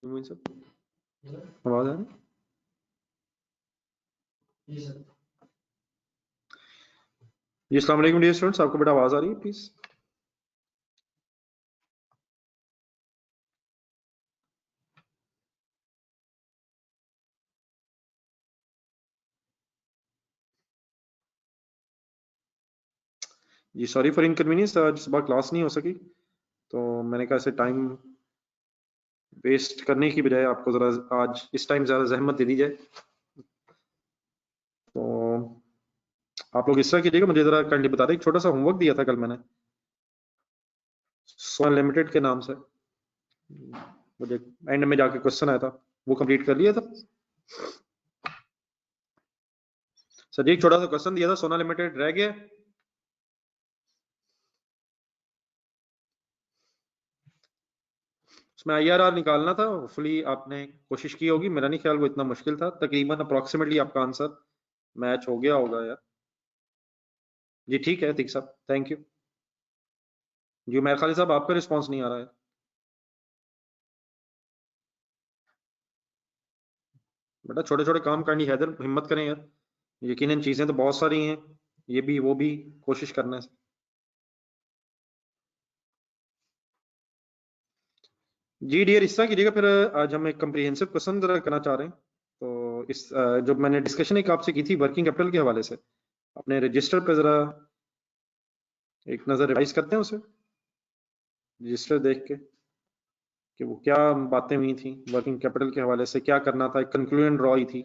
आवाज आ रही? जी अस्सलाम वालेकुम डियर स्टूडेंट्स, आपको बेटा आवाज आ रही है प्लीज? जी सॉरी फॉर इनकन्वीनियंस, आज सुबह क्लास नहीं हो सकी तो मैंने कहा ऐसे टाइम वेस्ट करने की बजाय आपको जरा आज इस टाइम ज्यादा जहमत दे दी जाए। तो आप लोग इस तरह कीजिएगा, मुझे जरा काइंडली बता दें, एक छोटा सा होमवर्क दिया था कल मैंने सोना लिमिटेड के नाम से, मुझे एंड में जाके क्वेश्चन आया था, वो कंप्लीट कर लिया था सर जी। एक छोटा सा क्वेश्चन दिया था, सोना लिमिटेड रह गया, उसमें IRR निकालना था। होपफुली आपने कोशिश की होगी, मेरा नहीं ख्याल वो इतना मुश्किल था, तकरीबन अप्रोक्सीमेटली आपका आंसर मैच हो गया होगा यार। जी ठीक है तीक साहब, थैंक यू। जी उमैर खालिद साहब, आपका रिस्पांस नहीं आ रहा है। बेटा छोटे छोटे काम करनी, हैदर हिम्मत करें यार, यकीनन चीजें तो बहुत सारी हैं, ये भी वो भी कोशिश करना है। जी डियर, इस तरह कीजिएगा फिर, आज हम एक कम्प्रिहेंसिव क्वेश्चन जरा करना चाह रहे हैं। तो इस जो मैंने डिस्कशन एक आपसे की थी वर्किंग कैपिटल के हवाले से, अपने रजिस्टर पर जरा एक नजर रिवाइज करते हैं उसे, रजिस्टर देख के कि वो क्या बातें हुई थी वर्किंग कैपिटल के हवाले से, क्या करना था, एक कंक्लूजन ड्रॉ ही थी।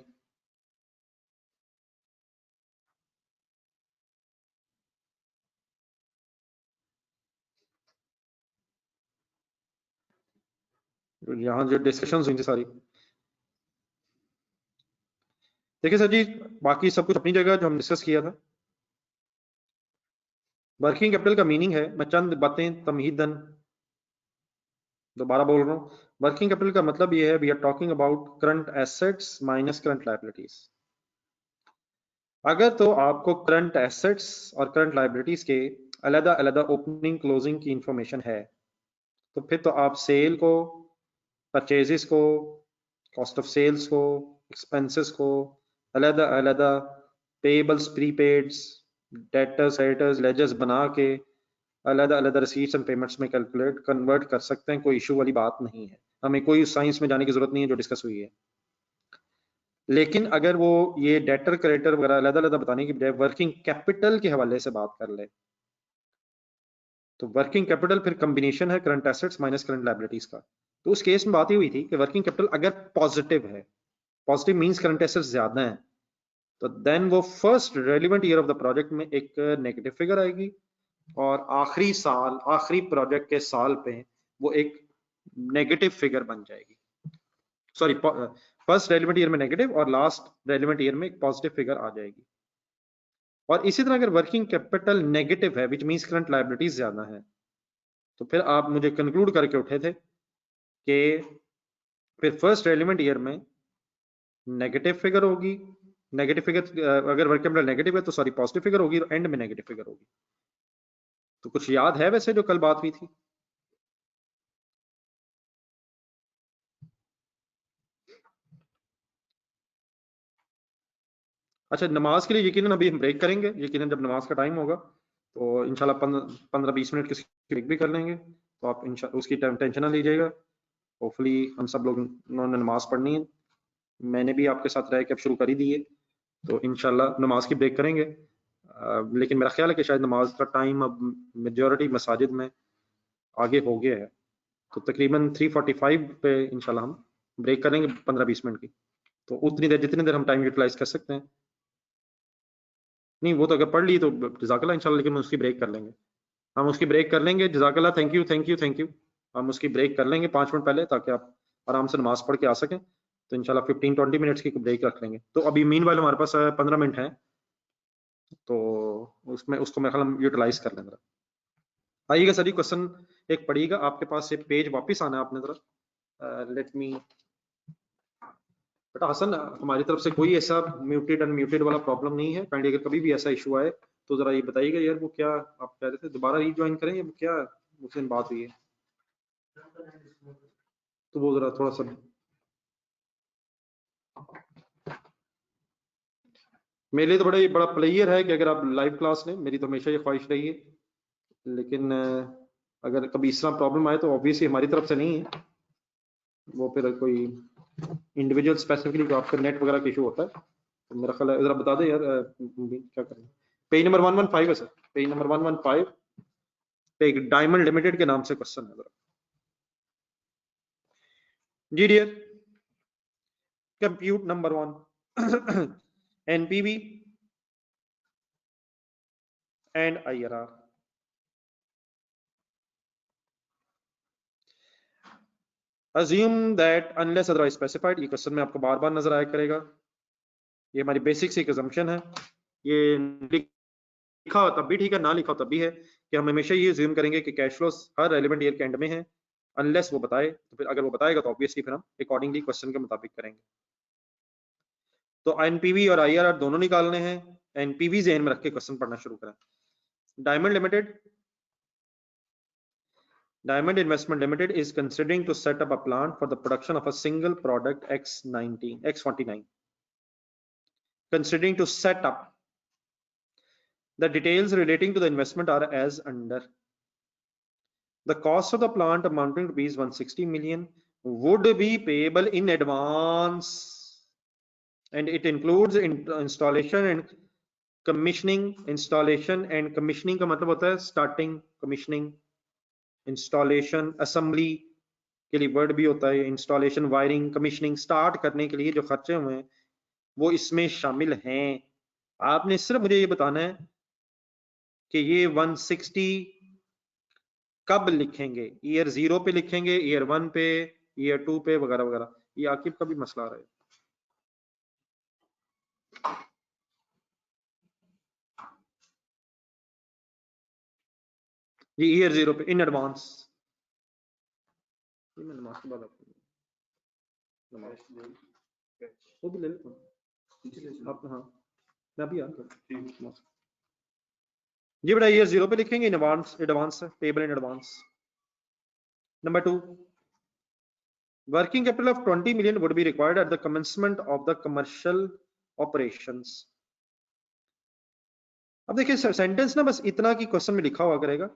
यहाँ जो डिस्कशन हुई थी सारी, देखिए सर जी, बाकी सब कुछ अपनी जगह जो हम डिस्कस किया था। वर्किंग कैपिटल का मीनिंग है, मैं चंद बातें तमहीदन दोबारा बोल रहा हूँ। वर्किंग कैपिटल का मतलब ये है, we are talking about current assets minus current liabilities. अगर तो आपको करंट एसेट्स और करंट लायबिलिटीज के अलग अलग ओपनिंग क्लोजिंग की इंफॉर्मेशन है, तो फिर तो आप सेल को, परचेजेस को, कॉस्ट ऑफ सेल्स को, एक्सपेंसेस को अलग अलग, पेबल्स, प्रीपेड्स, डेटर्स, क्रेडिटर्स, लेजर्स बना के अलग अलग रिसीट्स एंड पेमेंट्स में कैलकुलेट कन्वर्ट कर सकते हैं, कोई इशू वाली बात नहीं है, हमें कोई साइंस में जाने की जरूरत नहीं है जो डिस्कस हुई है। लेकिन अगर वो ये डेटर क्रेडिटर वगैरह अलग अलग बताने की बजाय वर्किंग कैपिटल के हवाले से बात कर ले, तो वर्किंग कैपिटल फिर कॉम्बिनेशन है current assets minus current liabilities का। तो उस केस में बात ही हुई थी कि वर्किंग कैपिटल अगर पॉजिटिव है, पॉजिटिव मींस करंट एसेट्स ज्यादा है, तो देन वो first relevant year of the project में एक नेगेटिव फिगर आएगी, और आखिरी साल, आखिरी प्रोजेक्ट के साल पे वो एक नेगेटिव फिगर बन जाएगी। सॉरी, फर्स्ट रेलिवेंट ईयर में नेगेटिव और लास्ट रेलिवेंट ईयर में एक पॉजिटिव फिगर आ जाएगी। और इसी तरह अगर वर्किंग कैपिटल नेगेटिव है, विच मींस करंट लायबिलिटीज ज्यादा है, तो फिर आप मुझे कंक्लूड करके उठे थे कि फिर फर्स्ट रेलिवेंट ईयर में नेगेटिव फिगर होगी। नेगेटिव फिगर, अगर वर्किंग कैपिटल नेगेटिव है तो सॉरी पॉजिटिव फिगर होगी, और एंड में नेगेटिव फिगर होगी। तो कुछ याद है वैसे जो कल बात हुई थी? अच्छा, नमाज के लिए यकीनन अभी हम ब्रेक करेंगे, यकीनन जब नमाज का टाइम होगा तो इंशाल्लाह 15-20 मिनट की ब्रेक भी कर लेंगे, तो आप उसकी टेंशन ना लीजिएगा। होपफुली हम सब लोग ने नमाज पढ़नी है, मैंने भी आपके साथ रह के अब शुरू कर ही दी है, तो इंशाल्लाह नमाज की ब्रेक करेंगे। लेकिन मेरा ख्याल है कि शायद नमाज का टाइम अब मेजॉरिटी मसाजिद में आगे हो गया है, तो तकरीबन 3:45 पे इंशाल्लाह हम ब्रेक करेंगे 15-20 मिनट की। तो उतनी देर, जितनी देर हम टाइम यूटिलाइज कर सकते हैं। नहीं वो तो अगर पढ़ ली तो जज़ाकल्लाह इंशाल्लाह, लेकिन हम उसकी ब्रेक कर लेंगे, हम उसकी ब्रेक कर लेंगे। जज़ाकल्लाह, thank you thank you thank you. हम उसकी ब्रेक कर लेंगे 5 मिनट पहले, ताकि आप आराम से नमाज पढ़ के आ सकें। तो इंशाल्लाह 15-20 मिनट्स की ब्रेक रख लेंगे। तो अभी मीन वाले हमारे पास 15 मिनट हैं, तो उसमें उसको मेरे ख्याल हम यूटिलाइज कर लेंगे। आइएगा सर जी, क्वेश्चन एक पढ़िएगा, आपके पास से पेज वापस आना है अपने तरफ। लेट मी, बेटा हसन, हमारी तरफ से कोई ऐसा म्यूटेड अनम्यूटेड वाला प्रॉब्लम नहीं है, काइंडली अगर कभी भी ऐसा इशू आए तो जरा ये बताइएगा यार, वो क्या आप कह रहे थे दोबारा रीज्वाइन करें, वो क्या उस दिन बात हुई है? तो वो जरा थोड़ा सा मेरे लिए तो बड़ा प्लेयर है कि अगर आप लाइव क्लास लें, मेरी तो हमेशा ये ख्वाहिश रही है, लेकिन अगर कभी इस तरह प्रॉब्लम आए तो ऑब्वियसली हमारी तरफ से नहीं है, वो फिर कोई इंडिविजुअल स्पेसिफिकली आपका नेट वगैरह का इशू होता है, तो मेरा ख्याल है जरा बता दे यार क्या करें। पेज नंबर 115 है सर, पेज नंबर 115 पे एक डायमंड लिमिटेड के नाम से क्वेश्चन है। जी dear, compute number 1 NPV and IRR. assume that unless otherwise specified, ये क्वेश्चन में आपको बार बार नजर आया करेगा, ये हमारी बेसिक सी assumption है, ये लिखा हो तब भी ठीक है, ना लिखा हो तब भी है, कि हम हमेशा ये assume करेंगे कि कैश फ्लोस हर रेलेवेंट ईयर के एंड में है, अनलेस वो बताए, तो फिर अगर वो बताएगा तो ऑब्वियसली फिर हम अकॉर्डिंगली क्वेश्चन के मुताबिक करेंगे। तो एनपीवी और आईआरआर दोनों निकालने हैं, एनपीवी ज़हन में रख के क्वेश्चन पढ़ना शुरू करें। Diamond limited, Diamond Investment Limited is considering to set up a plant for the production of a single product X49. Considering to set up. The details relating to the investment are as under. The cost of the plant amounting to rupees 160 million would be payable in advance, and it includes installation and commissioning. Installation and commissioning का मतलब होता है starting, commissioning, installation, assembly के लिए word भी होता है, installation, wiring, commissioning, start करने के लिए जो खर्चे हुए हैं वो इसमें शामिल हैं। आपने सिर्फ मुझे ये बताना है कि ये 160 कब लिखेंगे, ईयर 0 पे लिखेंगे, ईयर 1 पे, ईयर 2 पे, वगैरह वगैरह। ये आकिब का भी मसला रहा है। ये ईयर 0 पे इन एडवांस, मैं नमाज के बाद वो भी ले लेता हूँ आप। हाँ मैं अभी आता। जी बेटा ईयर 0 पे लिखेंगे, in advance, advance payable in advance. Number 2, working capital of 20 million would be required at the commencement of the commercial operations. अब देखिए सेंटेंस ना बस इतना की क्वेश्चन में लिखा हुआ करेगा,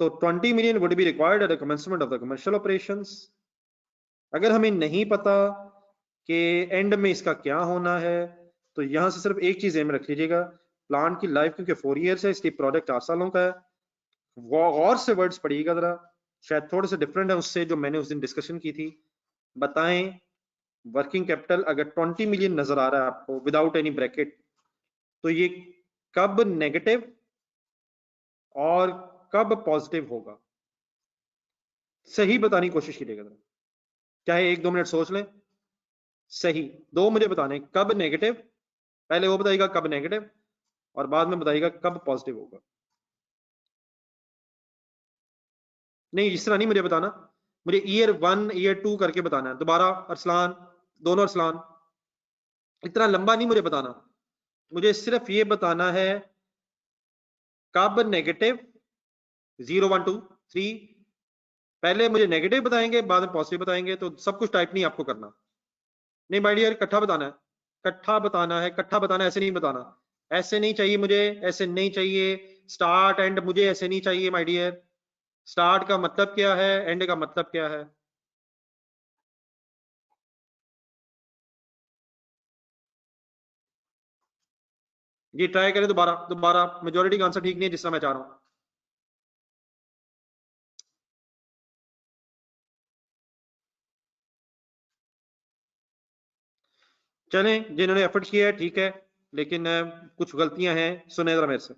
तो 20 million would be required at the commencement of the commercial operations। अगर हमें नहीं पता कि एंड में इसका क्या होना है, तो यहां से सिर्फ एक चीज में रख लीजिएगा, प्लांट की लाइफ क्योंकि 4 ईयर्स है, इसलिए प्रोडक्ट 8 सालों का है। गौर से वर्ड्स पढ़िएगा जरा, शायद थोड़े से डिफरेंट है उससे जो मैंने उस दिन डिस्कशन की थी। बताएं वर्किंग कैपिटल अगर 20 मिलियन नजर आ रहा है आपको विदाउट एनी ब्रैकेट, तो ये कब नेगेटिव और कब पॉजिटिव होगा, सही बताने की कोशिश कीजिएगा जरा, चाहे 1-2 मिनट सोच लें। सही 2 मुझे बताने, कब नेगेटिव, पहले वो बताइएगा कब नेगेटिव और बाद में बताइएगा कब पॉजिटिव होगा। नहीं इस तरह नहीं मुझे बताना, मुझे ईयर 1 ईयर 2 करके बताना है। दोबारा अरसलान, दोनों अरसलान, इतना लंबा नहीं मुझे बताना, मुझे सिर्फ ये बताना है कब नेगेटिव 0 1 2 3, पहले मुझे नेगेटिव बताएंगे बाद में पॉजिटिव बताएंगे, तो सब कुछ टाइप नहीं आपको करना। नहीं माय डियर इकट्ठा बताना है, इकट्ठा बताना है, इकट्ठा बताना, ऐसे नहीं बताना, ऐसे नहीं चाहिए मुझे, ऐसे नहीं चाहिए, स्टार्ट एंड मुझे ऐसे नहीं चाहिए माय डियर। स्टार्ट का मतलब क्या है, एंड का मतलब क्या है। ये ट्राई करें दोबारा, दोबारा मेजोरिटी का आंसर ठीक नहीं है जिस तरह मैं चाह रहा हूं। चलें जिन्होंने एफर्ट किया है ठीक है, लेकिन कुछ गलतियां हैं, सुने जरा मेरे से।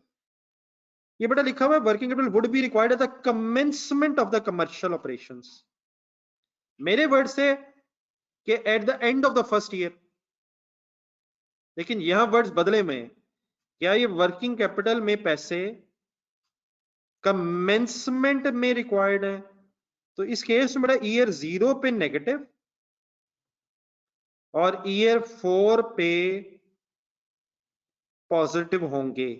ये बेटा लिखा हुआ है working capital would be required at the commencement of the commercial operations, मेरे वर्ड से कि eight the end of the first year, लेकिन यहां वर्ड्स बदले में, क्या ये वर्किंग कैपिटल में पैसे कमेंसमेंट में रिक्वायर्ड है, तो इस केस में बेटा ईयर 0 पे नेगेटिव और ईयर 4 पे पॉजिटिव होंगे।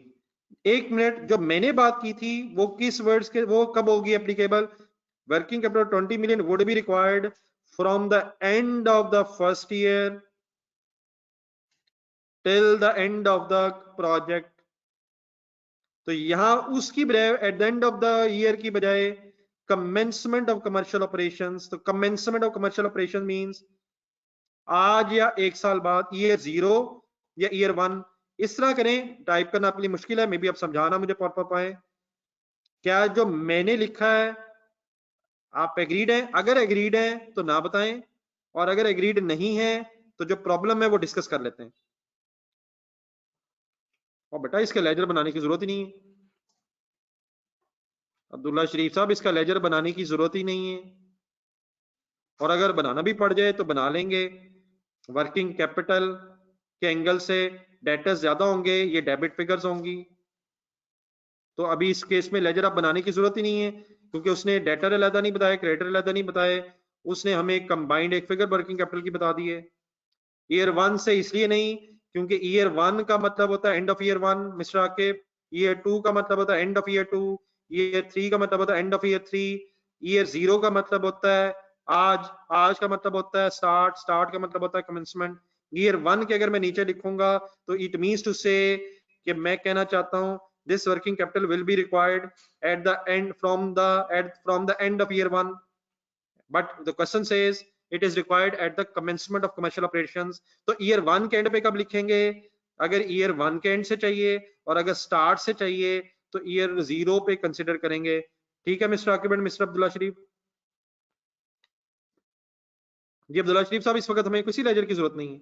एक मिनट, जो मैंने बात की थी वो किस वर्ड्स के, वो कब होगी applicable, working capital 20 million would be required from the end of the first year till the end of the project. तो यहां उसकी बजाय eight the end of the year की बजाय commencement of commercial operations. तो commencement of commercial operations means आज या एक साल बाद, ईयर 0 या ईयर 1, इस तरह करें। टाइप करना आपके लिए मुश्किल है, मे बी आप समझाना मुझे पॉप पाए। क्या जो मैंने लिखा है आप एग्रीड हैं? अगर एग्रीड है तो ना बताएं, और अगर एग्रीड नहीं है तो जो प्रॉब्लम है वो डिस्कस कर लेते हैं। और बेटा इसका लेजर बनाने की जरूरत ही नहीं है अब्दुल्ला शरीफ साहब, इसका लेजर बनाने की जरूरत ही नहीं है, और अगर बनाना भी पड़ जाए तो बना लेंगे। वर्किंग कैपिटल के एंगल से डेटर्स ज्यादा होंगे, ये डेबिट फिगर्स होंगी, तो अभी इस केस में लेजर आप बनाने की जरूरत ही नहीं है, क्योंकि उसने डेटर अलग नहीं बताया, क्रेडिटर अलग नहीं बताए, उसने हमें कंबाइंड एक फिगर वर्किंग कैपिटल की बता दी है। ईयर 1 से इसलिए नहीं क्योंकि ईयर 1 का मतलब होता है end of year 1 mister Aqib, year 2 का मतलब होता है एंड ऑफ ईयर 2, ईयर 3 का मतलब होता है एंड ऑफ ईयर 3, ईयर 0 का मतलब होता है आज, आज का मतलब होता है स्टार्ट, स्टार्ट का मतलब होता है कमेंसमेंट। ईयर 1 के अगर मैं नीचे लिखूंगा तो इट मीन्स टू से कि मैं कहना चाहता हूं this working capital will be required at the end from the end of year 1, but the question says it is required at the commencement of commercial operations. तो ईयर 1 के and पे कब लिखेंगे? अगर ईयर 1 के एंड से चाहिए और अगर स्टार्ट से चाहिए तो ईयर 0 पे कंसिडर करेंगे। ठीक है mister Aqib and mister Abdullah Sharif ji. Abdullah Sharif साहब, इस वक्त हमें किसी लेजर की जरूरत नहीं है।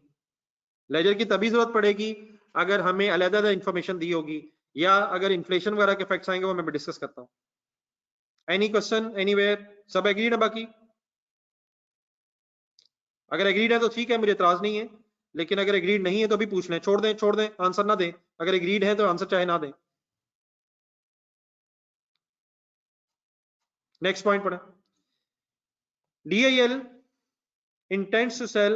लेजर की तभी जरूरत पड़ेगी अगर हमें अलग-अलग इंफॉर्मेशन दी होगी, या अगर इन्फ्लेशन वगैरह के इफेक्ट्स आएंगे वो मैं डिस्कस करता हूं। Any question anywhere? सब एग्रीड है? बाकी अगर एग्रीड है तो ठीक है, मुझे इतराज नहीं है, लेकिन अगर एग्रीड नहीं है तो भी पूछ लें, छोड़ दें, छोड़ दें, आंसर ना दें। अगर एग्रीड है तो आंसर चाहे ना दें। नेक्स्ट पॉइंट पढ़ें। DIL intends to sell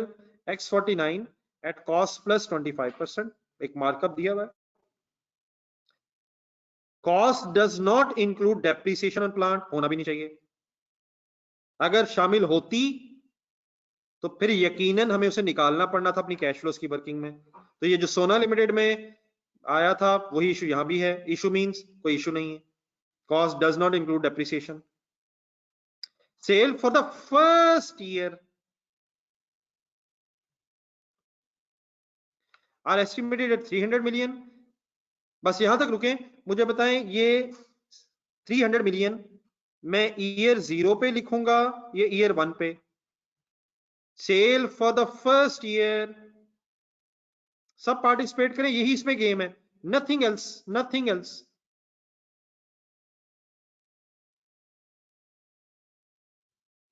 X49 at cost plus 25%, एक मार्कअप दिया हुआ है। Cost does not include depreciation on plant, होना भी नहीं चाहिए। अगर शामिल होती तो फिर यकीनन हमें उसे निकालना पड़ना था अपनी कैश फ्लोस की वर्किंग में। तो ये जो सोना लिमिटेड में आया था वही इशू यहां भी है। इशू मींस कोई इशू नहीं है। Cost does not include depreciation. Sale for the first year are estimated at 300 million. बस यहां तक रुकें, मुझे बताएं ये 300 मिलियन मैं ईयर 0 पे लिखूंगा या ईयर 1 पे? Sale for the first year, सब पार्टिसिपेट करें, यही इसमें गेम है, नथिंग एल्स, नथिंग एल्स।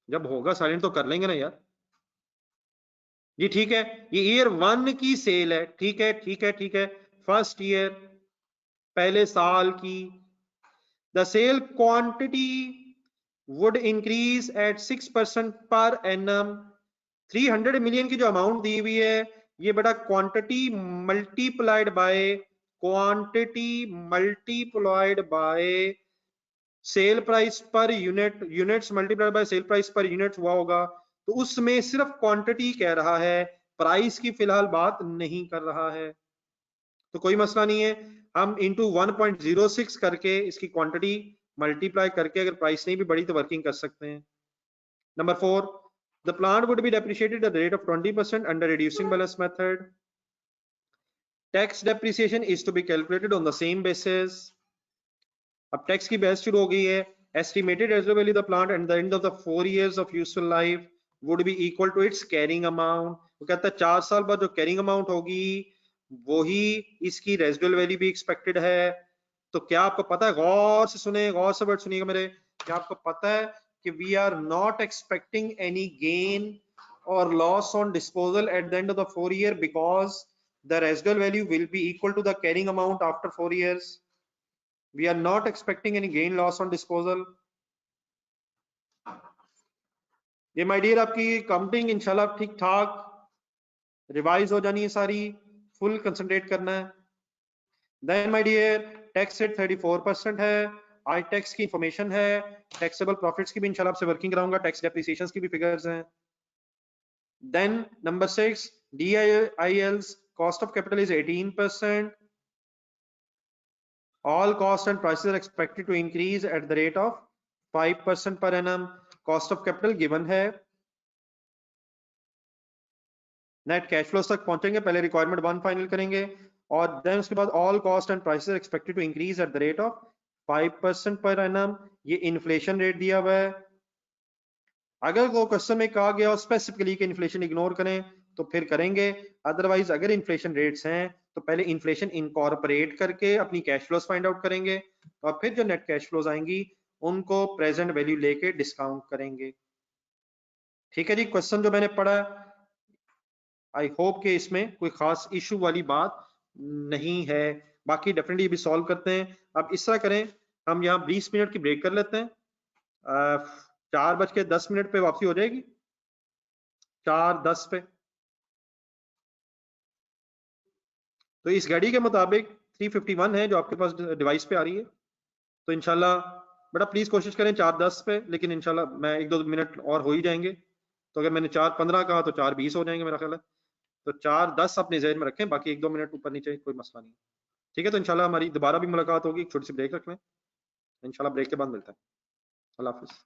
जब होगा साइलेंट तो कर लेंगे ना यार जी। ठीक है, ये ईयर 1 की सेल है, ठीक है, ठीक है, ठीक है, फर्स्ट ईयर, पहले साल की। The sale quantity would increase at 6% per annum. 300 million की जो अमाउंट दी हुई है ये बड़ा quantity multiplied by, quantity multiplied by sale price per unit, units multiplied by sale price per unit हुआ होगा। तो उसमें सिर्फ क्वांटिटी कह रहा है, प्राइस की फिलहाल बात नहीं कर रहा है। तो कोई मसला नहीं है, हम इंटू 1.06 करके इसकी क्वांटिटी मल्टीप्लाई करके अगर प्राइस नहीं भी बढ़ी तो वर्किंग कर सकते हैं। Number 4, the plant would be depreciated at the rate of 20% under reducing balance method. Tax depreciation is to be calculated on the same basis. अब टैक्स की बहस शुरू हो गई है। Estimated residual value of the plant at the end of the 4 years of useful life would be equal to its carrying amount. वो कहता है 4 साल बाद जो कैरिंग अमाउंट होगी वही इसकी रेजिडुअल वैल्यू भी एक्सपेक्टेड है। तो क्या आपको पता है, गौर से सुने, गौर से वर्ड सुनिएगा मेरे, क्या आपको पता है कि we are not expecting any gain or loss on disposal at the end of the 4 year because the residual value will be equal to the carrying amount after 4 years. We are not expecting any gain loss on disposal. ये my dear आपकी counting इंशाल्लाह ठीक ठाक revise हो जानी है सारी, full concentrate करना है। Then my dear tax rate 34% है आज टैक्स की इंफॉर्मेशन है, टैक्सेबल प्रॉफिट्स की भी इंशाल्लाह आपसे वर्किंग कराऊंगा, टैक्स डेप्रिसिएशंस की भी फिगर्स हैं। Then number 6, DIL's cost of capital is 18%. All costs and prices are expected to increase at the rate of 5% per annum. Cost of capital given है। Net cash flows तक पहुंचेंगे, पहले requirement 1 final करेंगे और then उसके बाद all cost and prices are expected to increase at the rate of 5% per annum. ये inflation rate दिया हुआ है। अगर वो क्वेश्चन में कहा गया स्पेसिफिकली कि इन्फ्लेशन इग्नोर करें तो फिर करेंगे, अदरवाइज अगर इन्फ्लेशन रेट्स हैं तो पहले इन्फ्लेशन इनकॉर्पोरेट करके अपनी कैश फ्लोस फाइंड आउट करेंगे और फिर जो नेट कैश फ्लोज आएंगी उनको प्रेजेंट वैल्यू लेके डिस्काउंट करेंगे। ठीक है जी, क्वेश्चन जो मैंने पढ़ा, आई होप कि इसमें कोई खास इशू वाली बात नहीं है। बाकी डेफिनेटली भी सॉल्व करते हैं। अब इस तरह करें, हम यहाँ 20 मिनट की ब्रेक कर लेते हैं। 4:10 पे वापसी हो जाएगी, 4:10 पे। तो इस घड़ी के मुताबिक 3:51 है जो आपके पास डिवाइस पे आ रही है। तो इंशाल्लाह बेटा प्लीज कोशिश करें 4:10 पे, लेकिन इंशाल्लाह मैं 1-2 मिनट और हो ही जाएंगे। तो अगर मैंने 4:15 कहा तो 4:20 हो जाएंगे मेरा ख्याल है। तो 4:10 अपने जहन में रखें, बाकी 1-2 मिनट ऊपर नीचे कोई मसला नहीं। ठीक है, तो इंशाल्लाह हमारी दोबारा भी मुलाकात होगी। एक छोटी सी ब्रेक रख लें, इंशाल्लाह ब्रेक के बाद मिलते हैं। अल्लाह हाफिज।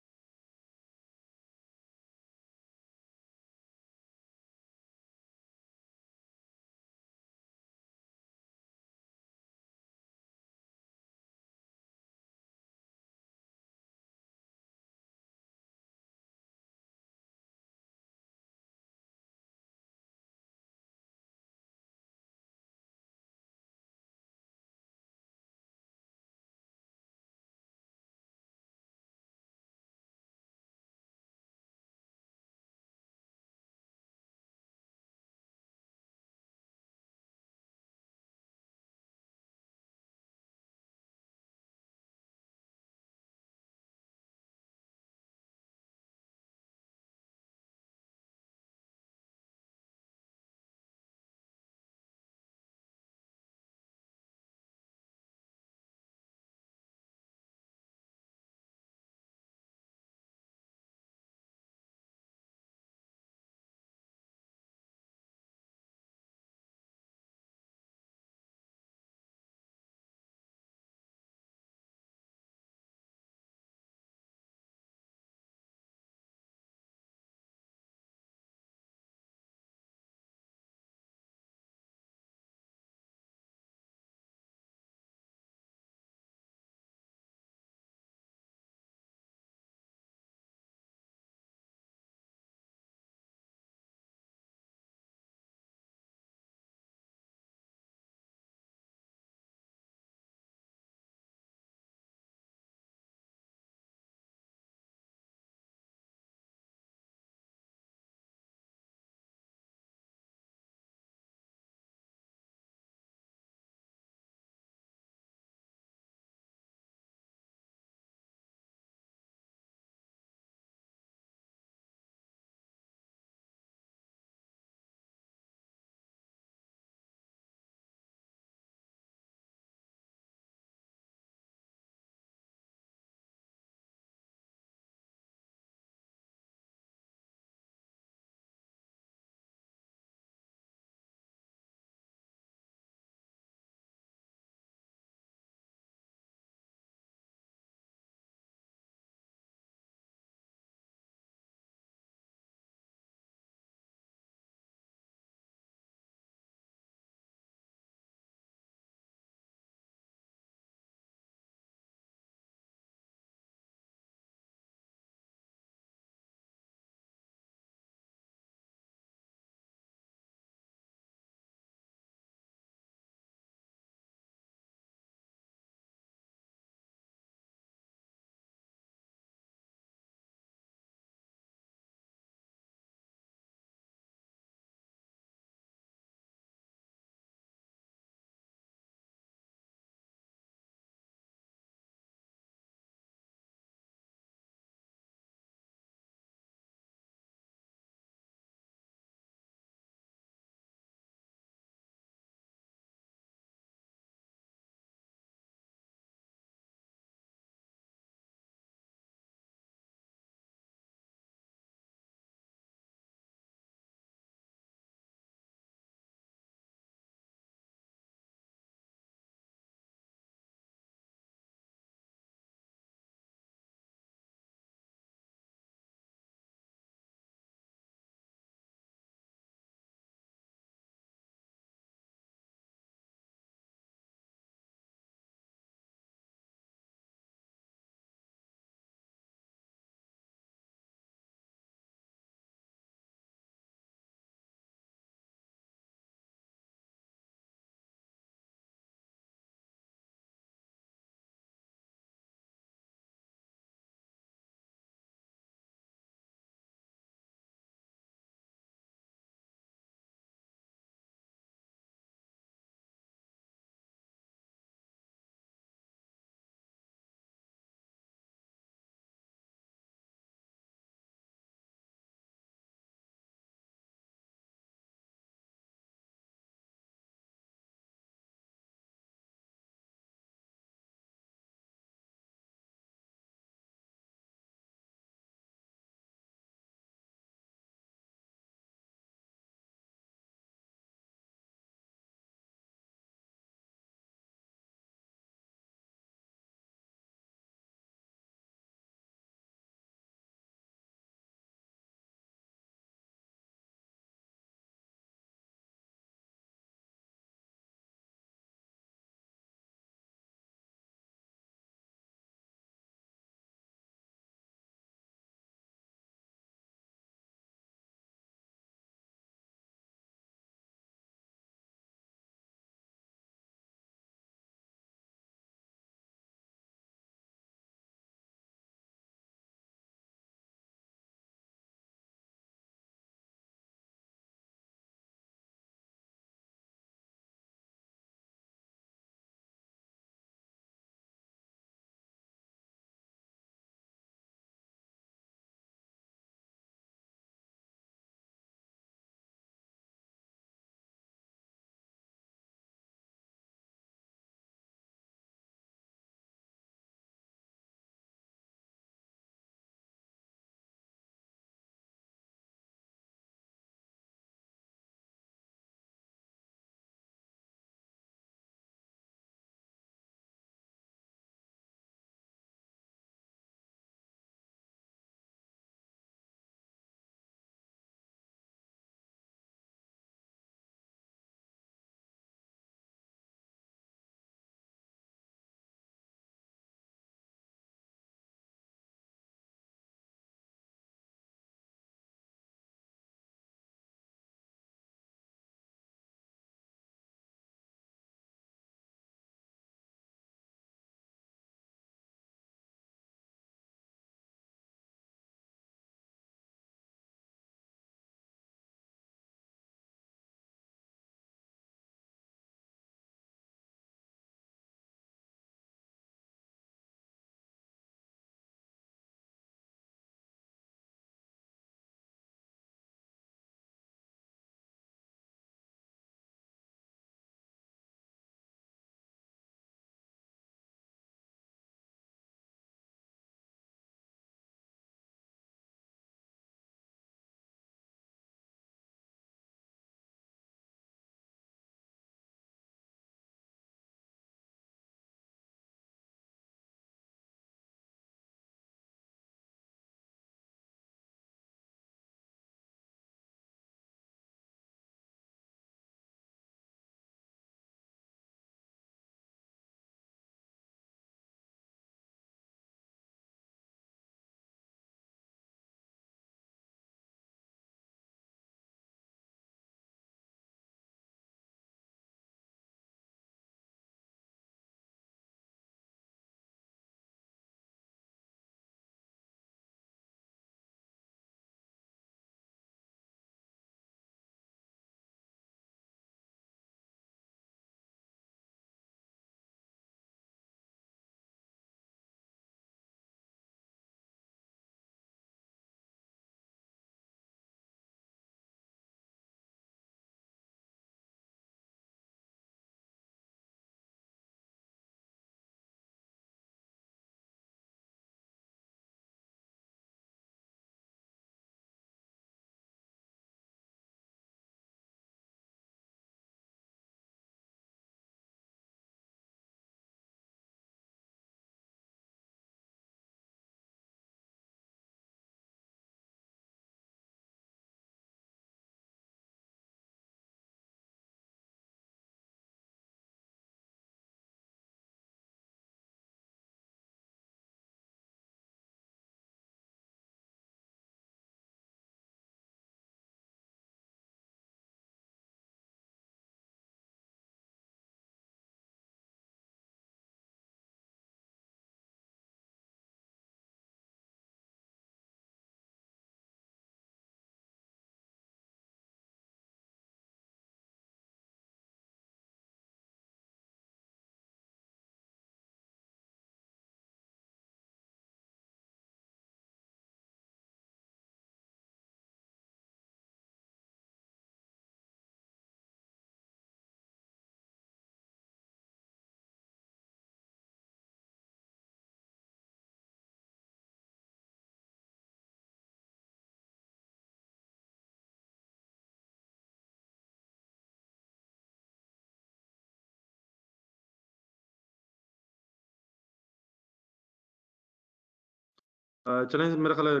चलें, मेरा ख्याल है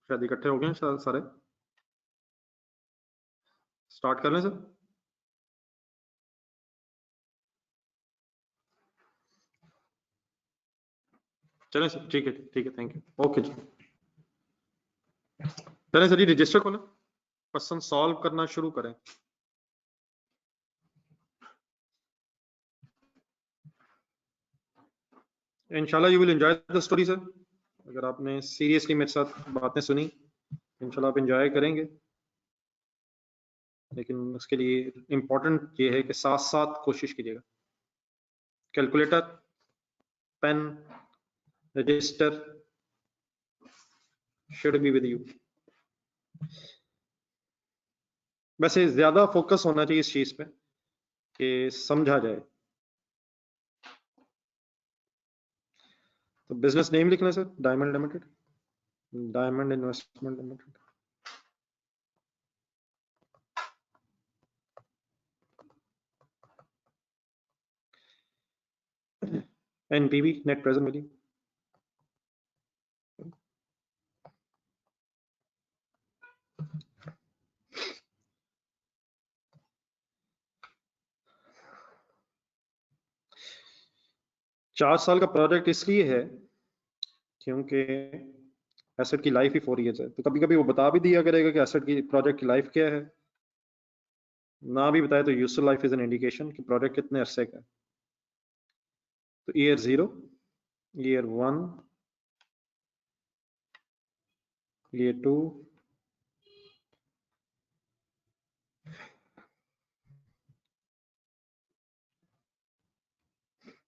शायद इकट्ठे हो गए हैं सारे। स्टार्ट कर लें सर। चलें सर, ठीक है, ठीक है, थैंक यू, ओके जी। चलें सर जी, रजिस्टर खोलें, क्वेश्चन सॉल्व करना शुरू करें। इंशाल्लाह you will enjoy the story sir. अगर आपने सीरियसली मेरे साथ बातें सुनी, इंशाल्लाह आप एंजॉय करेंगे। लेकिन उसके लिए इम्पोर्टेंट ये है कि साथ साथ कोशिश कीजिएगा। Calculator, pen, register should be with you. वैसे ज्यादा फोकस होना चाहिए इस चीज पे कि समझा जाए। तो बिजनेस नेम लिखना है sir, diamond limited, diamond investment limited. NPV, net present value. चार साल का प्रोजेक्ट इसलिए है क्योंकि एसेट की लाइफ ही 4 इयर्स है। तो कभी कभी वो बता भी दिया करेगा कि एसेट की, प्रोजेक्ट की लाइफ क्या है। ना भी बताए तो useful life is an indication कि प्रोजेक्ट कितने अरसे का है। तो year 0, year 1, year 2,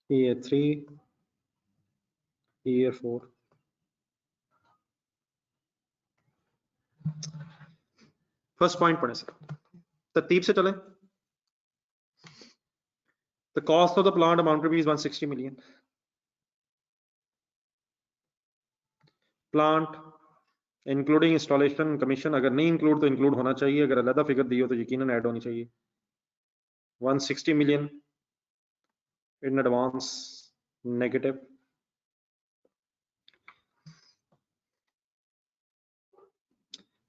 year 3, year 4। First point पढ़े सर, तरतीब से चलें। The cost of the plant amount to be is 160 million. Plant including installation commission, अगर नहीं इंक्लूड तो इंक्लूड होना चाहिए, अगर अलग फिगर दी हो तो यकीनन ऐड होनी चाहिए। 160 million in advance negative.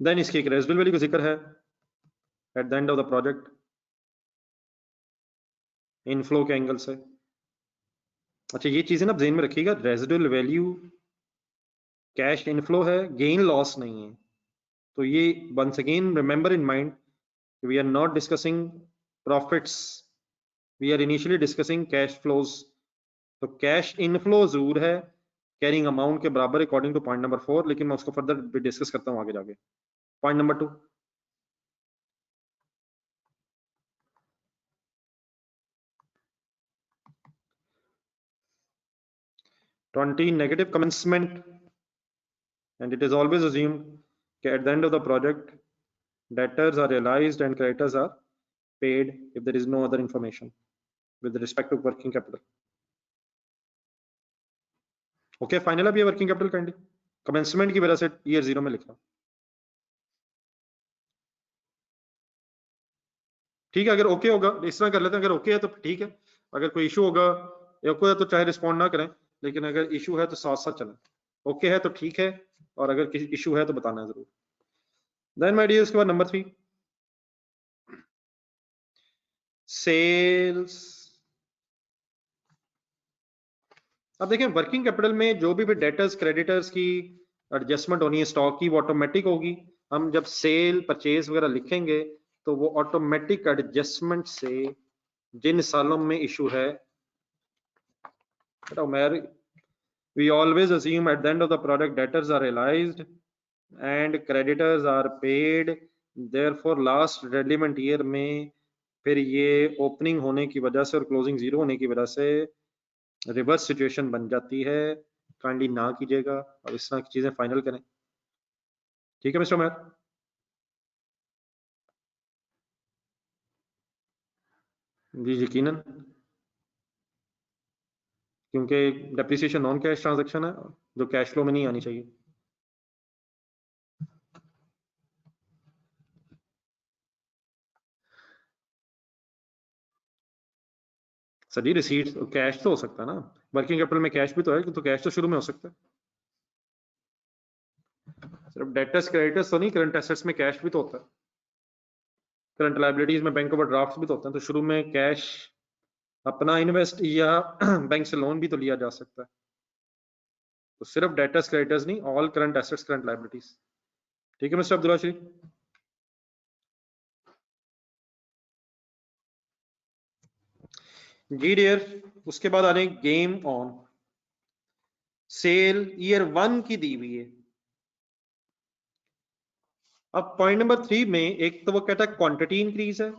Then इसकी एक रेजिडुअल वैल्यू का जिक्र है at the end of the project, inflow के एंगल से। अच्छा, ये चीजें ना ध्यान में रखिएगा, रेजिडुअल वैल्यू कैश इनफ्लो है, गेन लॉस नहीं है। तो ये once again remember in mind, we are not discussing profits, we are initially discussing cash flows. तो कैश इनफ्लो जरूर है कैरिंग अमाउंट के बराबर अकॉर्डिंग टू पॉइंट नंबर 4, लेकिन मैं उसको फर्दर भी डिस्कस करता हूं आगे जाके। Point number 2, twenty negative commencement and it is always assumed eight the end of the project debtors are realized and creditors are paid if there is no other information with respect to working capital. Okay, final अब ये working capital kindly commencement की वजह से year 0 में लिखा। ठीक है, अगर ओके होगा इस तरह कर लेते हैं, अगर ओके है तो ठीक है, अगर कोई इशू होगा ओके है तो चाहे रिस्पॉन्ड ना करें, लेकिन अगर इशू है तो साथ साथ चलें। ओके है तो ठीक है, और अगर किसी इशू है तो बताना है जरूर। देन माय डियर, उसके बाद नंबर 3, सेल्स। अब देखें, वर्किंग कैपिटल में जो भी डेटर्स क्रेडिटर्स की एडजस्टमेंट होनी है स्टॉक की, वो ऑटोमेटिक होगी। हम जब सेल परचेज वगैरह लिखेंगे तो वो ऑटोमेटिक एडजस्टमेंट से जिन सालों में इशू है, we always assume at the end of the product debtors are realized and creditors are paid, therefore last relevant year में फिर ये ओपनिंग होने की वजह से और क्लोजिंग 0 होने की वजह से रिवर्स सिचुएशन बन जाती है। काइंडली ना कीजिएगा और इस तरह की चीजें फाइनल करें। ठीक है मिस्टर उमर? जी यकीनन, क्योंकि डेप्रिसिएशन नॉन कैश ट्रांजैक्शन है जो कैश फ्लो में नहीं आनी चाहिए। सर जी, रिसीट कैश तो हो सकता है ना, वर्किंग कैपिटल में कैश भी तो है, तो कैश तो शुरू में हो सकता है। सिर्फ डेटर्स क्रेडिटर्स तो नहीं, करंट एसेट्स में कैश भी तो होता है, करंट लायबिलिटीज में बैंक ओवरड्राफ्ट भी तो होते हैं, तो शुरू में कैश अपना इन्वेस्ट या बैंक से लोन भी तो लिया जा सकता है। तो सिर्फ डेटर्स क्रेडिटर्स नहीं, all current assets current liabilities. ठीक है मिस्टर अब्दुल्ला शरीफ। जी डियर, उसके बाद आ रहे गेम ऑन। सेल ईयर 1 की दी हुई है। अब पॉइंट नंबर 3 में एक तो वो कहता है क्वांटिटी इंक्रीज है,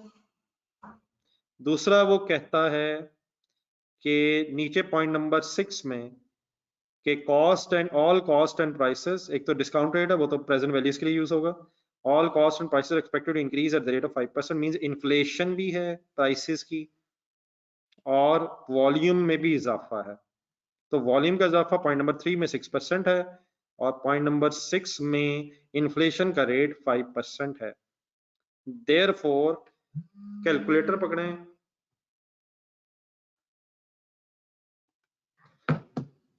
दूसरा वो कहता है कि नीचे पॉइंट नंबर 6 में कि cost and all cost and prices, एक तो डिस्काउंट रेट है वो तो प्रेजेंट वैल्यूज के लिए यूज होगा, all cost and prices expected to increase at the rate of 5%, means inflation भी है प्राइसेस की और वॉल्यूम में भी इजाफा है। तो वॉल्यूम का इजाफा पॉइंट नंबर 3 में 6% है और पॉइंट नंबर 6 में इन्फ्लेशन का रेट 5% है। देयरफॉर कैलकुलेटर पकड़ें,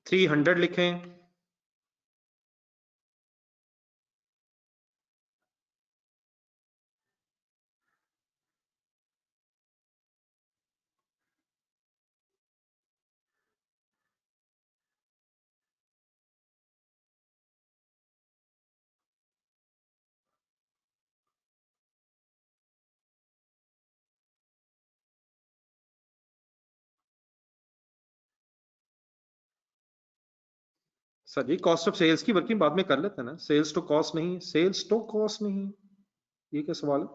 300 लिखें, sir ji cost of sales की वर्किंग बाद में कर लेते हैं ना, सेल्स टू कॉस्ट नहीं, सेल्स टू कॉस्ट नहीं, ये क्या सवाल है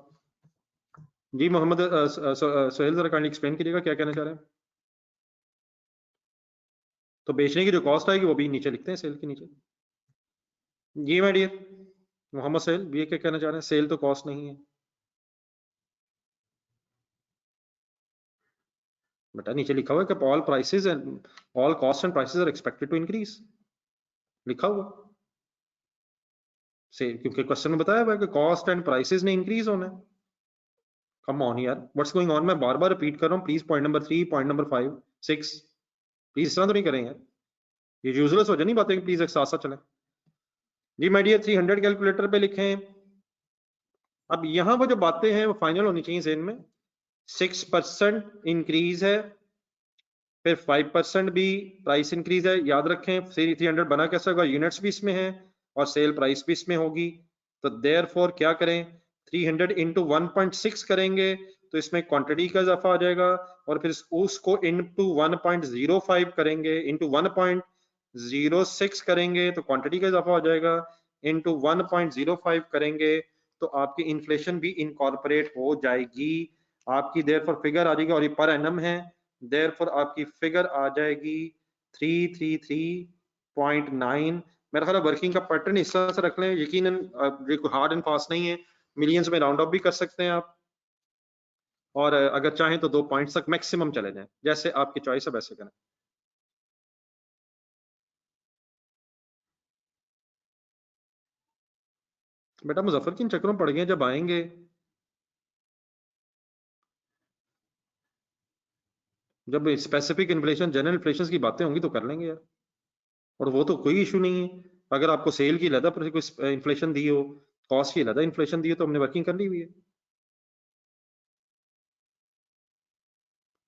जी? मोहम्मद सोहेल जरा काइंडली एक्सप्लेन करिएगा क्या कहना चाह रहे हैं। तो बेचने की जो कॉस्ट आएगी वो भी नीचे लिखते हैं सेल के नीचे। जी माय डियर मोहम्मद सोहेल, ये क्या कहना चाह रहे हैं, सेल तो कॉस्ट नहीं है बेटा, नीचे लिखा हुआ है कि all prices and all cost and prices are expected to increase, लिखा हुआ सेल, क्योंकि क्वेश्चन में बताया हुआ है कि कॉस्ट एंड प्राइसेस ने इंक्रीज होना है। कम ऑन यार, व्हाट्स गोइंग ऑन, मैं बार बार रिपीट कर रहा हूँ please, point number 3 point number 5 6 please इस तरह तो नहीं करेंगे, ये यूजलेस हो जाए नहीं बातें, प्लीज एक साथ साथ चलें। जी माय डियर 300 कैलकुलेटर पे लिखें। अब यहां वो जो बातें हैं वो फाइनल होनी चाहिए जेन में। 6% इंक्रीज है, फिर 5% भी प्राइस इंक्रीज है, याद रखें 300 बना कैसे होगा, यूनिट्स भी इसमें है और सेल प्राइस भी इसमें होगी। तो देयरफॉर क्या करें, 300 इंटू 1.6 करेंगे तो इसमें क्वांटिटी का इजाफा आ जाएगा, और फिर उसको इंटू 1.05 करेंगे, इंटू 1.06 करेंगे तो क्वांटिटी का इजाफा हो जाएगा, इंटू 1.05 करेंगे तो आपकी इन्फ्लेशन भी इनकॉर्पोरेट हो जाएगी। आपकी देयरफॉर फिगर आ जाएगी, और ये पर एनम है, देयरफॉर आपकी फिगर आ जाएगी 333.9। मेरा ख्याल है वर्किंग का पैटर्न इस तरह से रख लें, यकीनन हार्ड एंड फास्ट नहीं है, मिलियंस में राउंड ऑफ भी कर सकते हैं आप, और अगर चाहें तो 2 पॉइंट्स तक मैक्सिमम चले जाएं, जैसे आपकी चॉइस है वैसे करें। बेटा मुजफ्फर किन चक्करों में पड़ गए, जब आएंगे जब स्पेसिफिक इन्फ्लेशन जनरल इन्फ्लेशन की बातें होंगी तो कर लेंगे यार, और वो तो कोई इशू नहीं है। अगर आपको सेल की अलग कोई इन्फ्लेशन दी हो, कॉस्ट की अलग इन्फ्लेशन दी हो, तो हमने वर्किंग कर ली हुई है।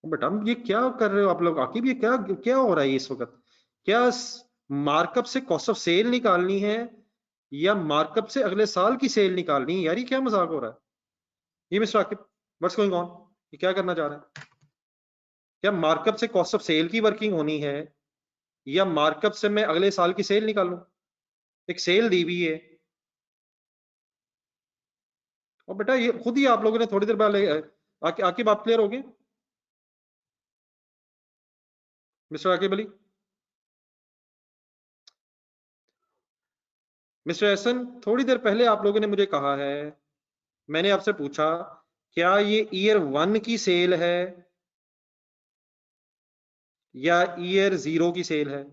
बेटा ये क्या कर रहे हो आप लोग आकिब, ये क्या क्या हो रहा है इस वक्त? क्या मार्कअप से कॉस्ट ऑफ सेल निकालनी है या मार्कअप से अगले साल की सेल निकालनी है? यार ये क्या मजाक हो रहा है ये mister Aqib, what's going on, ये क्या करना चाह रहे हैं? क्या मार्कअप से कॉस्ट ऑफ सेल की वर्किंग होनी है या मार्कअप से मैं अगले साल की सेल निकालूं? एक सेल दी हुई है, और बेटा ये खुद ही आप लोगों ने थोड़ी देर पहले आकिब आप क्लियर हो गए? मिस्टर आकिब अली, मिस्टर एहसन, थोड़ी देर पहले आप लोगों ने मुझे कहा है, मैंने आपसे पूछा क्या ये ईयर 1 की सेल है या ईयर 0 की सेल है?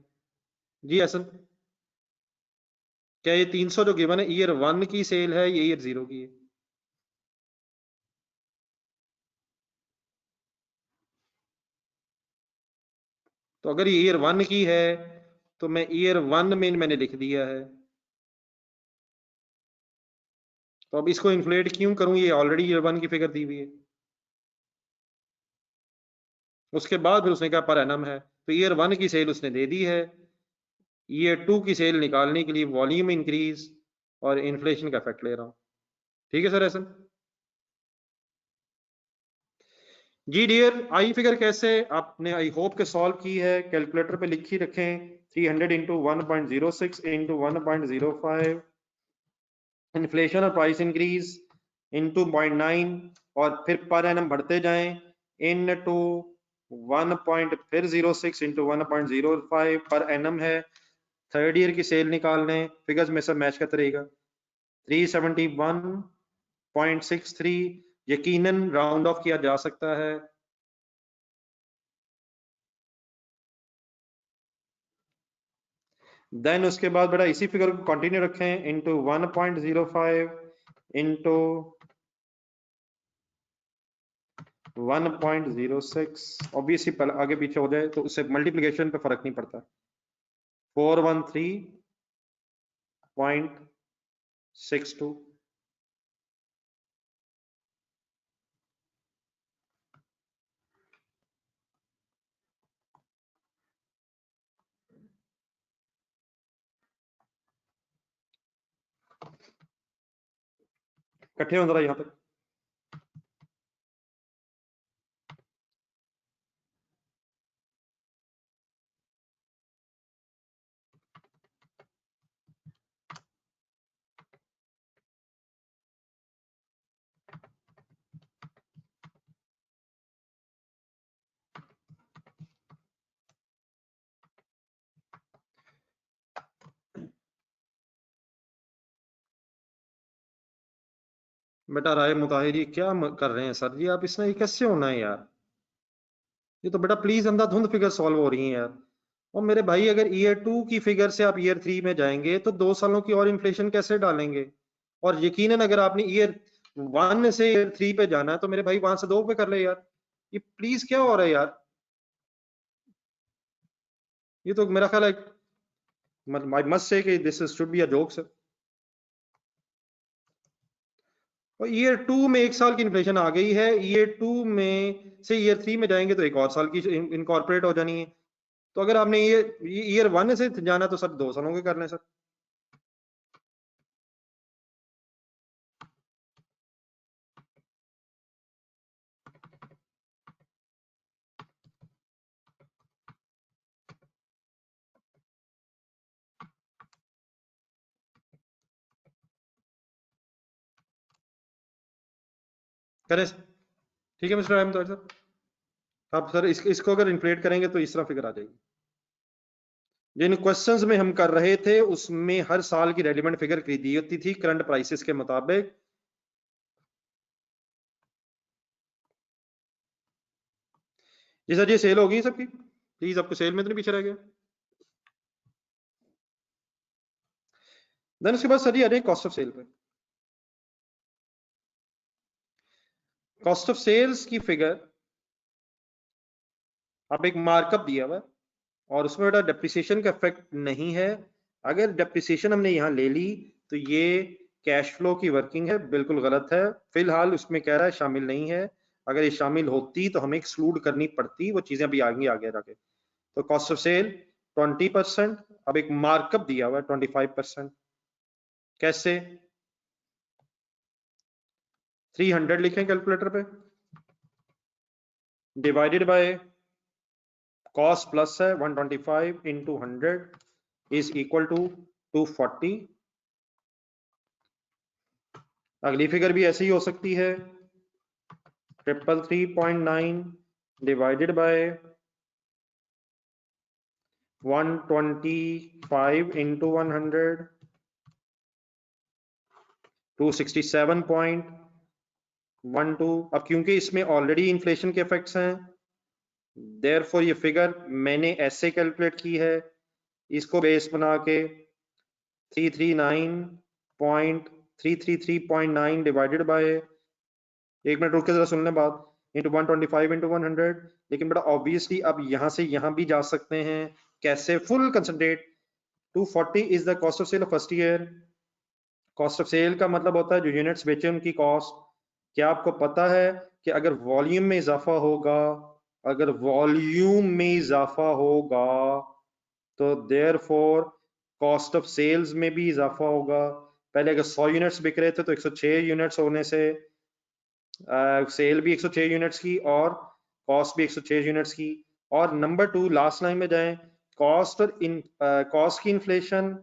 जी एहसन, क्या ये 300 जो गिवन है ईयर 1 की सेल है या ईयर 0 की है? तो अगर ये ईयर 1 की है तो मैं ईयर 1 में मैंने लिख दिया है, तो अब इसको इन्फ्लेट क्यों करूं, ये ऑलरेडी ईयर 1 की फिगर दी हुई है। उसके बाद फिर उसने कहा पर एनम है, तो ईयर 1 की सेल उसने दे दी है, ईयर 2 की सेल निकालने के लिए वॉल्यूम इंक्रीज और इन्फ्लेशन का इफेक्ट ले रहा हूं। ठीक है सर ऐसा जी डियर। आई फिगर कैसे आपने आई होप के सॉल्व की है, कैलकुलेटर पे लिखी रखें 300 इंटू 1.06 इंटू 1.05 इन्फ्लेशन और प्राइस इंक्रीज इंटू 0.9 और फिर पर एनम बढ़ते जाएं इन टू 1.06 इंटू 1.05 पर एनम है। थर्ड ईयर की सेल निकालने फिगर्स में सब मैच का तरीका 371.63 यकीनन राउंड ऑफ किया जा सकता है। देन उसके बाद बेटा इसी फिगर को कंटिन्यू रखें इंटू 1.05 इंटू 1.06 ऑब्वियसली आगे पीछे हो जाए तो उससे मल्टीप्लिकेशन पे फर्क नहीं पड़ता। 413.62 इकट्ठे हो जरा यहाँ पे। बेटा राय मुताहिरी क्या कर रहे हैं सर जी आप, इसमें ये कैसे होना है यार, ये तो बेटा प्लीज अंधाधुंध फिगर सॉल्व हो रही हैं यार। और मेरे भाई अगर ईयर 2 की फिगर से आप ईयर 3 में जाएंगे तो 2 सालों की और इन्फ्लेशन कैसे डालेंगे, और यकीनन अगर आपने ईयर 1 से ईयर 3 पे जाना है तो मेरे भाई वहां से 2 पे कर ले यार। ये प्लीज क्या हो रहा है यार, ये तो मेरा ख्याल है आई मस्ट से कि this should be a joke sir. और ईयर 2 में 1 साल की इन्फ्लेशन आ गई है, ईयर 2 में से ईयर 3 में जाएंगे तो एक और साल की इनकॉर्पोरेट हो जानी है। तो अगर आपने ईयर 1 से जाना तो सर 2 सालों के कर लें सर। करें ठीक है मिस्टर अहमद सर, आप सर इसको अगर इन्फ्लेट करेंगे तो इस तरह फिगर आ जाएगी। जिन क्वेश्चंस में हम कर रहे थे उसमें हर साल की रेलिवेंट फिगर खरीदी होती थी करंट प्राइसेस के मुताबिक। जी सर ये सेल होगी सबकी, प्लीज आपको सेल में तो नहीं पीछे रह गया। देन उसके बाद सर जी आ जाए कॉस्ट ऑफ सेल पे। कॉस्ट ऑफ सेल्स की फिगर अब एक मार्कअप दिया हुआ है और उसमें बेटा डेप्रिसिएशन का इफेक्ट नहीं है। अगर डेप्रिसिएशन हमने यहाँ ले ली तो ये कैश फ्लो की वर्किंग है, बिल्कुल गलत है। फिलहाल उसमें कह रहा है शामिल नहीं है, अगर ये शामिल होती तो हमें एक्सक्लूड करनी पड़ती, वो चीजें अभी आगे जाके। तो कॉस्ट ऑफ सेल 20%, अब एक मार्कअप दिया हुआ है 25%। कैसे 300 लिखें कैलकुलेटर पे, डिवाइडेड बाय कॉस्ट प्लस है 125 इंटू 100 इज इक्वल टू 240। अगली फिगर भी ऐसे ही हो सकती है 333.9 डिवाइडेड बाय 125 इंटू 100 267.12। अब क्योंकि इसमें ऑलरेडी इन्फ्लेशन के इफेक्ट्स हैं देयरफॉर ये फिगर मैंने ऐसे कैलकुलेट की है, इसको बेस बना के 339.333.9 डिवाइडेड बाय, एक मिनट रुक के जरा सुन लें बात, इंटू 125 इंटू 100। लेकिन बेटा ऑब्वियसली अब यहां से यहां भी जा सकते हैं, कैसे, full concentrate 240 is the cost of sale of first year, cost of sale का मतलब होता है जो यूनिट्स बेचे उनकी कॉस्ट। क्या आपको पता है कि अगर वॉल्यूम में इजाफा होगा, अगर वॉल्यूम में इजाफा होगा तो देयरफॉर कॉस्ट ऑफ सेल्स में भी इजाफा होगा। पहले अगर 100 यूनिट्स बिक रहे थे तो 106 यूनिट्स होने से सेल भी 106 यूनिट्स की और कॉस्ट भी 106 यूनिट्स की। और नंबर 2 लास्ट लाइन में जाएं, कॉस्ट और कॉस्ट की इन्फ्लेशन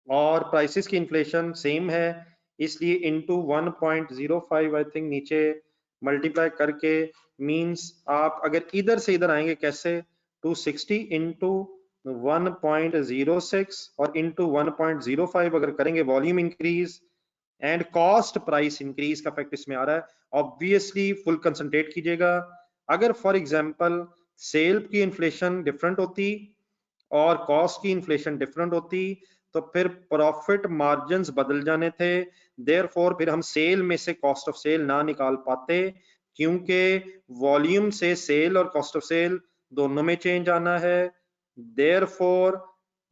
और प्राइसेस की इन्फ्लेशन सेम है, इसलिए इनटू 1.05 आई थिंक नीचे मल्टीप्लाई करके मींस आप अगर इधर से इधर आएंगे कैसे, 260 इंटू 1.06 और इंटू 1.05 अगर करेंगे volume increase and cost price increase का फैक्ट इसमें आ रहा है। ऑब्वियसली फुल कंसंट्रेट कीजिएगा। अगर फॉर एग्जांपल सेल की इन्फ्लेशन डिफरेंट होती और कॉस्ट की इन्फ्लेशन डिफरेंट होती तो फिर प्रॉफिट मार्जिन्स बदल जाने थे, देयरफॉर फिर हम सेल में से कॉस्ट ऑफ सेल ना निकाल पाते, क्योंकि वॉल्यूम से सेल और कॉस्ट ऑफ सेल दोनों में चेंज आना है। देयरफॉर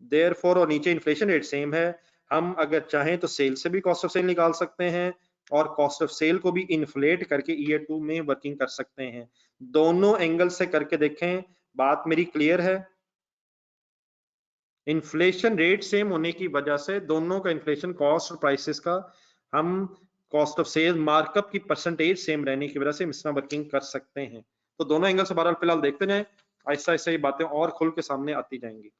देयरफॉर और नीचे इन्फ्लेशन रेट सेम है, हम अगर चाहें तो सेल से भी कॉस्ट ऑफ सेल निकाल सकते हैं और कॉस्ट ऑफ सेल को भी इन्फ्लेट करके ईयर 2 में वर्किंग कर सकते हैं। दोनों एंगल से करके देखें, बात मेरी क्लियर है। इन्फ्लेशन रेट सेम होने की वजह से दोनों का इन्फ्लेशन कॉस्ट और प्राइसेस का हम कॉस्ट ऑफ सेल मार्कअप की परसेंटेज सेम रहने की वजह से मिश्रण वर्किंग कर सकते हैं। तो दोनों एंगल से बहरहाल फिलहाल देखते जाएं, ऐसा ऐसा ये बातें और खुल के सामने आती जाएंगी।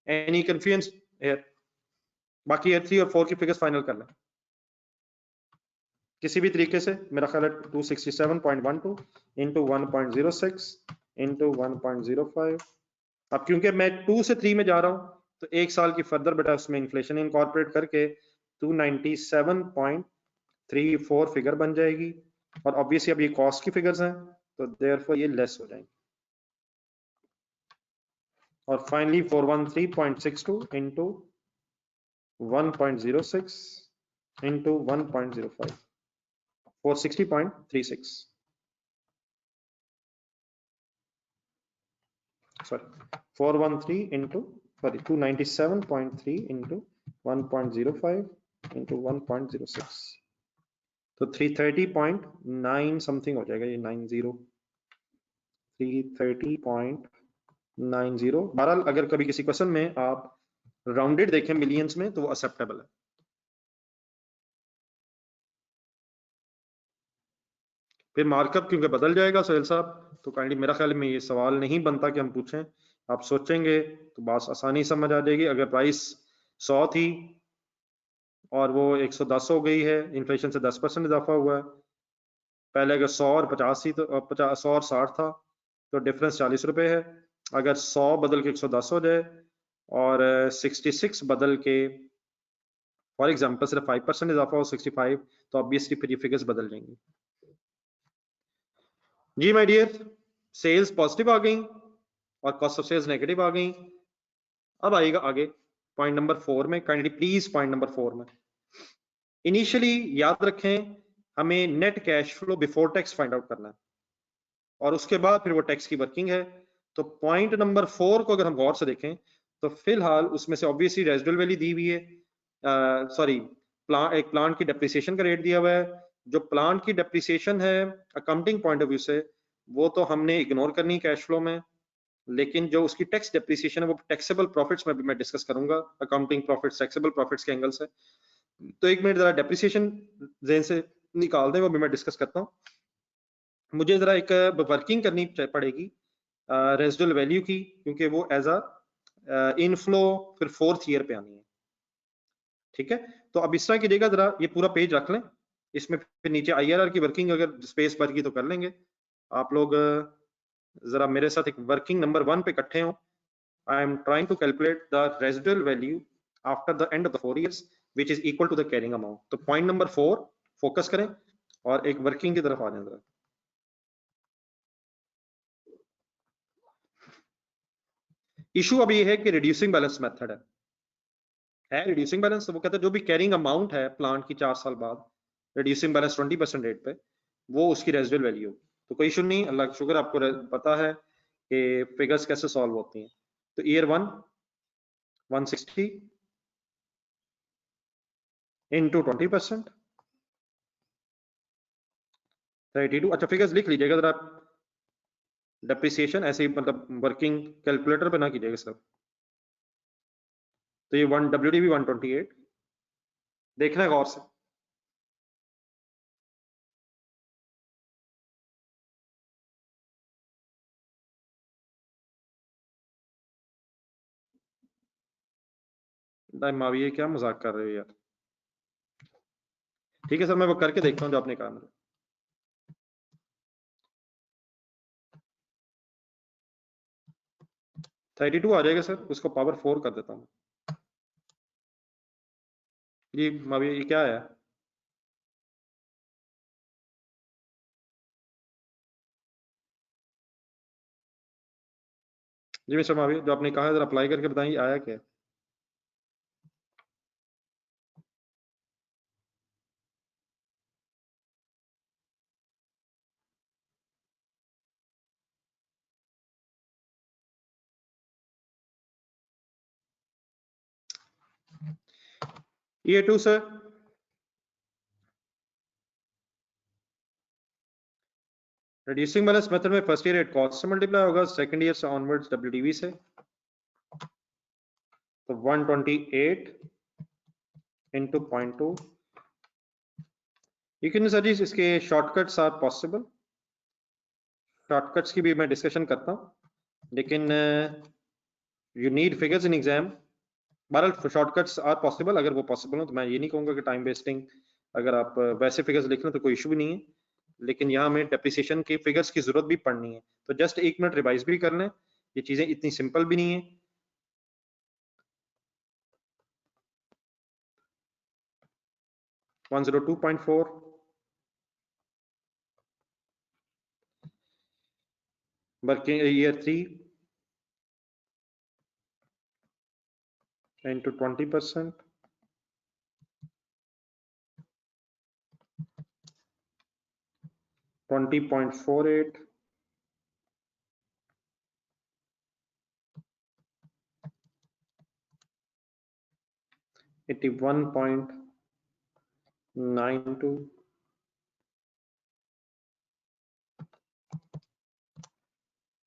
Any confusion here? बाकी ईयर 3 और 4 की फिगर्स फाइनल कर लें किसी भी तरीके से। मेरा ख्याल है 267.12 इंटू 1.06 इंटू 1.05। अब क्योंकि मैं 2 से 3 में जा रहा हूं तो एक साल की फर्दर बेटा उसमें इन्फ्लेशन इनकॉर्पोरेट करके 297.34 फिगर बन जाएगी। और ऑब्वियसली अब ये कॉस्ट की फिगर्स हैं तो देयरफॉर ये लेस हो जाएंगे। और finally 413.62 into 1.06 into 1.05 460.36 sorry 413 into 297.3 into 1.05 into 1.06 तो 330.9 समथिंग हो जाएगा, ये 330.90। बहरहाल अगर कभी किसी क्वेश्चन में आप राउंडेड देखें मिलियंस में तो वो एक्सेप्टेबल है। फिर मार्कअप क्योंकि बदल जाएगा सोहेल साहब, तो काइंडली मेरा ख्याल में ये सवाल नहीं बनता कि हम पूछें। आप सोचेंगे तो बात आसानी समझ आ जाएगी। अगर प्राइस 100 थी और वो 110 हो गई है, इन्फ्लेशन से 10% इजाफा हुआ है। पहले अगर 100 और 50 थी तो 100 और 60 था तो डिफरेंस 40 रुपए है। अगर 100 बदल के 110 हो जाए और 66 बदल के फॉर एग्जांपल सिर्फ 5% इजाफा हो 65, तो ऑब्वियसली फिर ये फिगर्स बदल जाएंगी। जी माय डियर, सेल्स पॉजिटिव आ गई और कॉस्ट ऑफ सेल्स नेगेटिव आ गई। अब आएगा आगे पॉइंट नंबर 4 में, काइंडली प्लीज पॉइंट नंबर 4 में इनिशियली याद रखें हमें net cash flow before tax find out करना है और उसके बाद फिर वो टैक्स की वर्किंग है। तो पॉइंट नंबर 4 को अगर हम गौर से देखें तो फिलहाल उसमें से ऑब्वियसली रेजिडुअल वैल्यू दी हुई है, सॉरी एक प्लांट की डेप्रिसिएशन का रेट दिया हुआ है। जो प्लांट की डेप्रिसिएशन है अकाउंटिंग पॉइंट ऑफ व्यू से वो तो हमने इग्नोर करनी कैश फ्लो में, लेकिन जो उसकी टैक्स डेप्रिसिएशन है वो टैक्सेबल प्रॉफिट्स में भी मैं डिस्कस करूंगा, अकाउंटिंग प्रॉफिट्स टैक्सेबल प्रॉफिट्स के एंगल से। तो एक मिनट जरा डेप्रिसिएशन जेन से निकाल दें, वो भी मैं डिस्कस करता हूँ। मुझे जरा एक वर्किंग करनी पड़ेगी रेजिडुअल वैल्यू की, क्योंकि वो एज अ इनफ्लो फिर 4th ईयर पे आनी है। ठीक है, तो अब इस तरह कीजिएगा, जरा ये पूरा पेज रख लें, इसमें फिर नीचे आईआरआर की वर्किंग अगर स्पेस भर की तो कर लेंगे आप लोग। जरा मेरे साथ एक वर्किंग नंबर 1 पे इकट्ठे हो। I am trying to calculate the residual value after the end of the 4 years which is equal to the carrying amount। तो पॉइंट नंबर 4 फोकस करें और एक वर्किंग की तरफ आ जाए जरा। इशू अब ये है कि रिड्यूसिंग बैलेंस मेथड है रिड्यूसिंग बैलेंस, तो वो कहते हैं जो भी कैरिंग अमाउंट है प्लांट की 4 साल बाद रिड्यूसिंग बैलेंस 20% रेट पे वो उसकी रेजिडुअल वैल्यू। तो कोई इशू नहीं, अल्लाह का शुक्र आपको पता है कि फिगर्स कैसे सॉल्व होती हैं। तो ईयर 1 160 इंटू 20%, 32। अच्छा फिगर्स लिख लीजिएगा जरा, डेप्रिसिएशन ऐसे ही मतलब वर्किंग कैलकुलेटर पे ना कीजिएगा सर। तो ये WDV 128 देखना है गौर से। माविया क्या मजाक कर रहे हो यार। ठीक है सर, मैं वो करके देखता हूँ जो आपने कहा मुझे। 32 आ जाएगा सर, उसको पावर 4 कर देता हूँ जी। माविया ये क्या है? जी मिस्टर माविया, जो आपने कहा है जरा अप्लाई करके बताइए आया क्या है? E2 sir, reducing balance method में फर्स्ट ईयर एट कॉस्ट से मल्टीप्लाई होगा, सेकंड ईयर से ऑनवर्ड्स WDV से। तो 128 इंटू 0.2। यू कैन सर जी इसके शॉर्टकट्स आर पॉसिबल, शॉर्टकट्स की भी मैं डिस्कशन करता हूँ, लेकिन you need figures in exam. बहरहाल शॉर्टकट्स आर पॉसिबल, अगर वो पॉसिबल हो तो मैं ये नहीं कहूँगा कि टाइम वेस्टिंग, अगर आप वैसे फिगर्स लिख लें तो कोई इशू भी नहीं है, लेकिन यहाँ हमें डेप्रिसिएशन के फिगर्स की जरूरत भी पड़नी है। तो जस्ट 1 मिनट रिवाइज भी कर लें, ये चीजें इतनी सिंपल भी नहीं है। $102.4 working year 3 into 20%, 20.48, $81.92,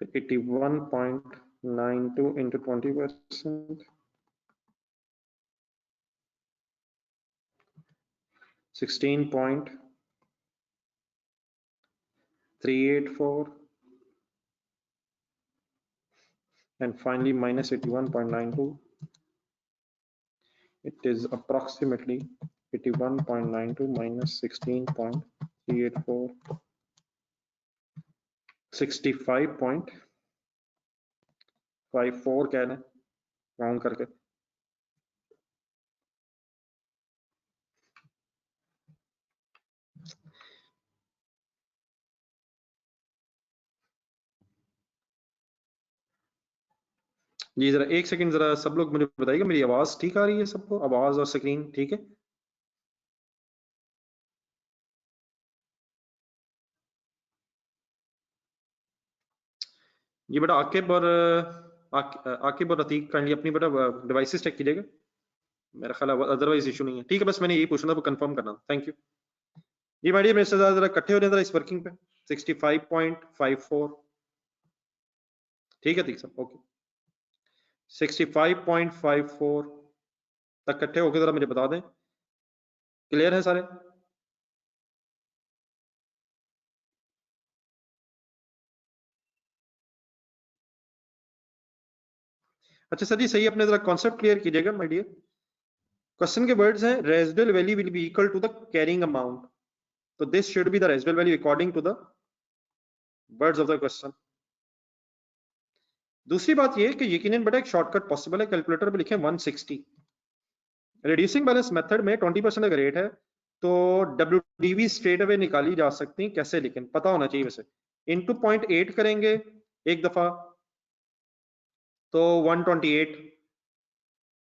81.92 into 20%, 16.384, and finally minus 81.92. It is approximately 81.92 minus 16.384, 65.54 कह लें राउंड करके। जी जरा एक सेकंड, जरा सब लोग मुझे बताइएगा मेरी आवाज ठीक आ रही है सबको, आवाज और स्क्रीन ठीक है? ये बेटा आकिब और आकिब और अतीक काइंडली अपनी बेटा डिवाइसेस चेक कीजिएगा, मेरा ख्याल है अदरवाइज इशू नहीं है। ठीक है, बस मैंने यही पूछना था, वो कंफर्म करना। Thank you ji. My dear mister, जरा इकट्ठे हो जाए जरा इस वर्किंग पे। 65.54 ठीक है ठीक सर, ओके। 65.54 तक इकट्ठे होकर जरा मुझे बता दें, क्लियर है सारे? अच्छा सर जी सही, अपने जरा कॉन्सेप्ट क्लियर कीजिएगा माय डियर। क्वेश्चन के वर्ड्स हैं residual value will be equal to the carrying amount, तो this should be the residual value according to the words of the question. दूसरी बात ये कि यकीनन बेटा एक शॉर्टकट पॉसिबल है, कैलकुलेटर पे लिखें 160। रिड्यूसिंग बैलेंस मेथड में 20% अगर रेट है तो WDV स्ट्रेट अवे निकाली जा सकती है, कैसे लेकिन पता होना चाहिए वैसे। इनटू 0.8 करेंगे एक दफा तो 128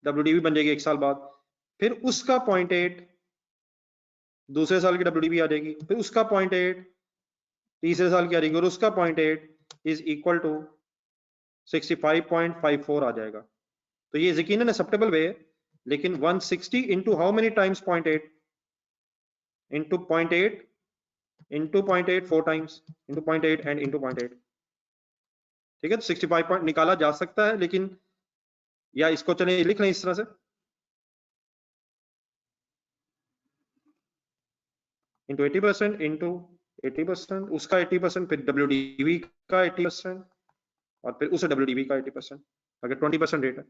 WDV बन जाएगी एक साल बाद, फिर उसका 0.8 दूसरे साल की WDV आ जाएगी, फिर उसका 0.8 तीसरे साल की आ जाएगी, और उसका 0.8 इज इक्वल टू 65.54 आ जाएगा। तो ये यकीनन एक्सेप्टेबल वे है लेकिन 160 into how many times 0.8 into 0.8 into 0.8 4 times into 0.8 and into 0.8। ठीक है, तो 65 पॉइंट निकाला जा सकता है, लेकिन या इसको चले लिख लें इस तरह से, इंटू 80% इंटू 80%, उसका 80%, फिर WDV का 80%, और फिर उस WDV का 80%, अगर 20% रेट है।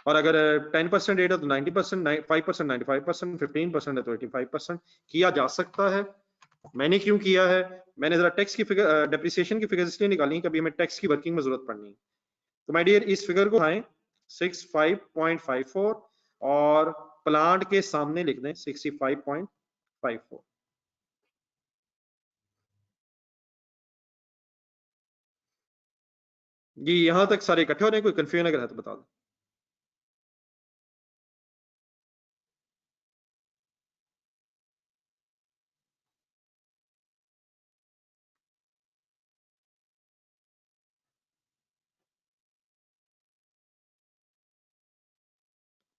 और अगर 10% रेट है तो 90%, 5% 95%, 15% है तो 85%। किया जा सकता है। मैंने क्यों किया है, मैंने जरा टैक्स की फिगर, डेप्रिसिएशन की फिगर इसलिए निकाली, कभी हमें टैक्स की वर्किंग में जरूरत पड़नी है। तो माय डियर, इस फिगर को उठाएं 65.54 और प्लांट के सामने लिख दें 65.54। जी, यहां तक सारे इकट्ठे हो रहे हैं, कोई कंफ्यूजन अगर है तो बता दो।